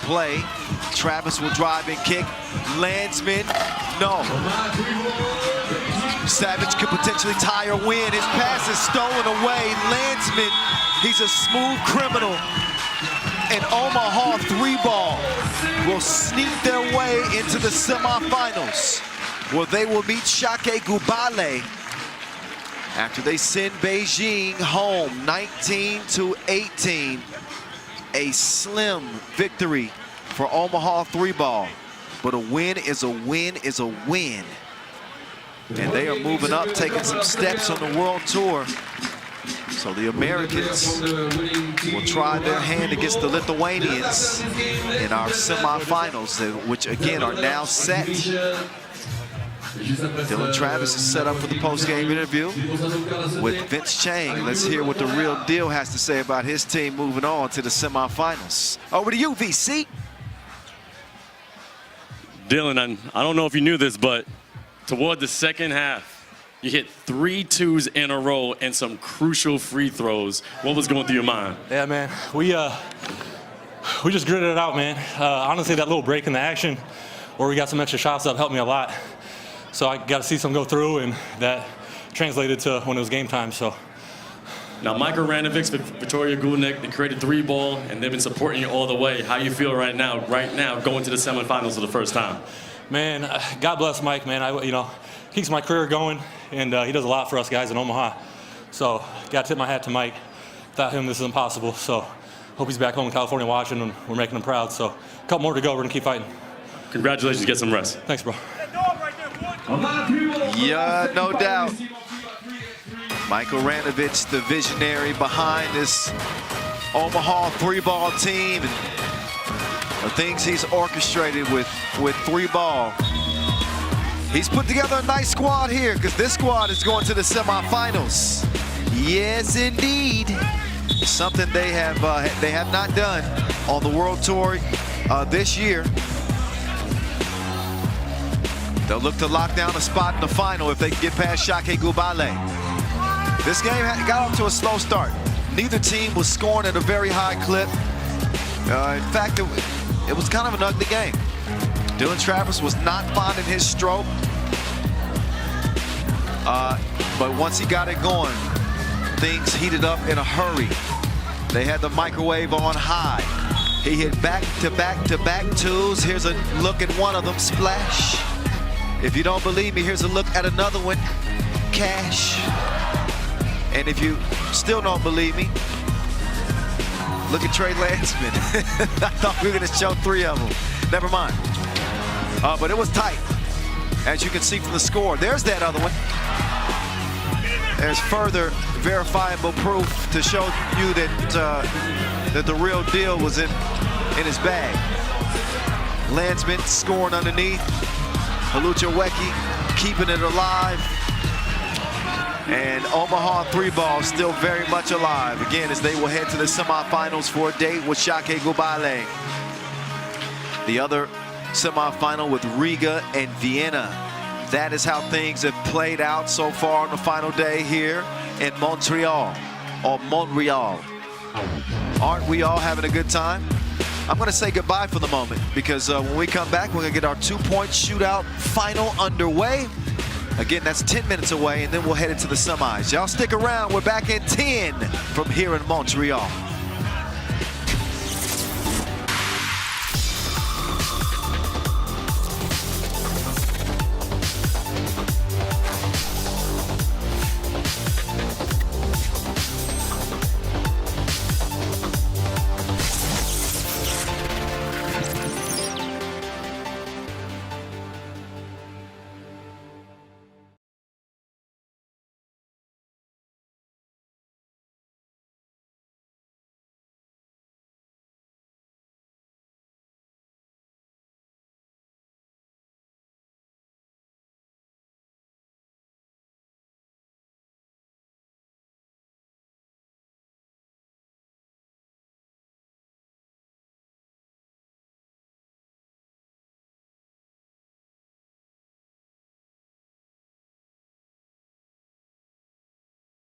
play. Travis will drive and kick. Landsman, no. Savage could potentially tie or win. His pass is stolen away. Landsman, he's a smooth criminal. And Omaha 3-ball will sneak their way into the semifinals, where they will meet ŠakiaiGulbelė after they send Beijing home 19-18. A slim victory for Omaha 3-ball. But a win is a win is a win. And they are moving up, taking some steps on the World Tour. So the Americans will try their hand against the Lithuanians in our semifinals, which again are now set. Dylan Travis is set up for the post-game interview with Vince Chang. Let's hear what the real deal has to say about his team moving on to the semifinals. Over to you, VC. Dylan, I don't know if you knew this, but toward the second half, you hit 3 twos in a row and some crucial free throws. What was going through your mind? Yeah, man, we just gritted it out, man. Honestly, that little break in the action where we got some extra shots up helped me a lot. So I got to see some go through, and that translated to when it was game time. So. Now, Michael Ranovic's Victoria Gulnik, they created 3-ball, and they've been supporting you all the way. How you feel right now going to the semifinals for the first time? Man, God bless Mike, man. Keeps my career going, and he does a lot for us guys in Omaha. So, got to tip my hat to Mike. Without him, this is impossible. So, hope he's back home in California watching, and we're making him proud. So, a couple more to go. We're going to keep fighting. Congratulations. Get some rest. Thanks, bro. Yeah, no doubt. Michael Ranovich, the visionary behind this Omaha 3-ball team, and the things he's orchestrated with 3-ball. He's put together a nice squad here, because this squad is going to the semifinals. Yes, indeed. Something they have not done on the World Tour this year. They'll look to lock down a spot in the final if they can get past ŠakiaiGulbelė. This game got off to a slow start. Neither team was scoring at a very high clip. In fact, it was kind of an ugly game. Dylan Travis was not finding his stroke. But once he got it going, things heated up in a hurry. They had the microwave on high. He hit back-to-back-to-back twos. Here's a look at one of them, splash. If you don't believe me, here's a look at another one, cash. And if you still don't believe me, look at Trey Landsman. I thought we were gonna show 3 of them. Never mind. But it was tight, as you can see from the score. There's that other one. There's further verifiable proof to show you that the real deal was in his bag. Landsman scoring underneath. Halucha-Weki keeping it alive. And Omaha 3-ball still very much alive. Again, as they will head to the semifinals for a date with ŠakiaiGulbelė. The other semifinal with Riga and Vienna. That is how things have played out so far on the final day here in Montreal, or Montreal. Aren't we all having a good time? I'm going to say goodbye for the moment because when we come back, we're going to get our 2-point shootout final underway. Again, that's 10 minutes away, and then we'll head into the semis. Y'all stick around. We're back at 10 from here in Montreal.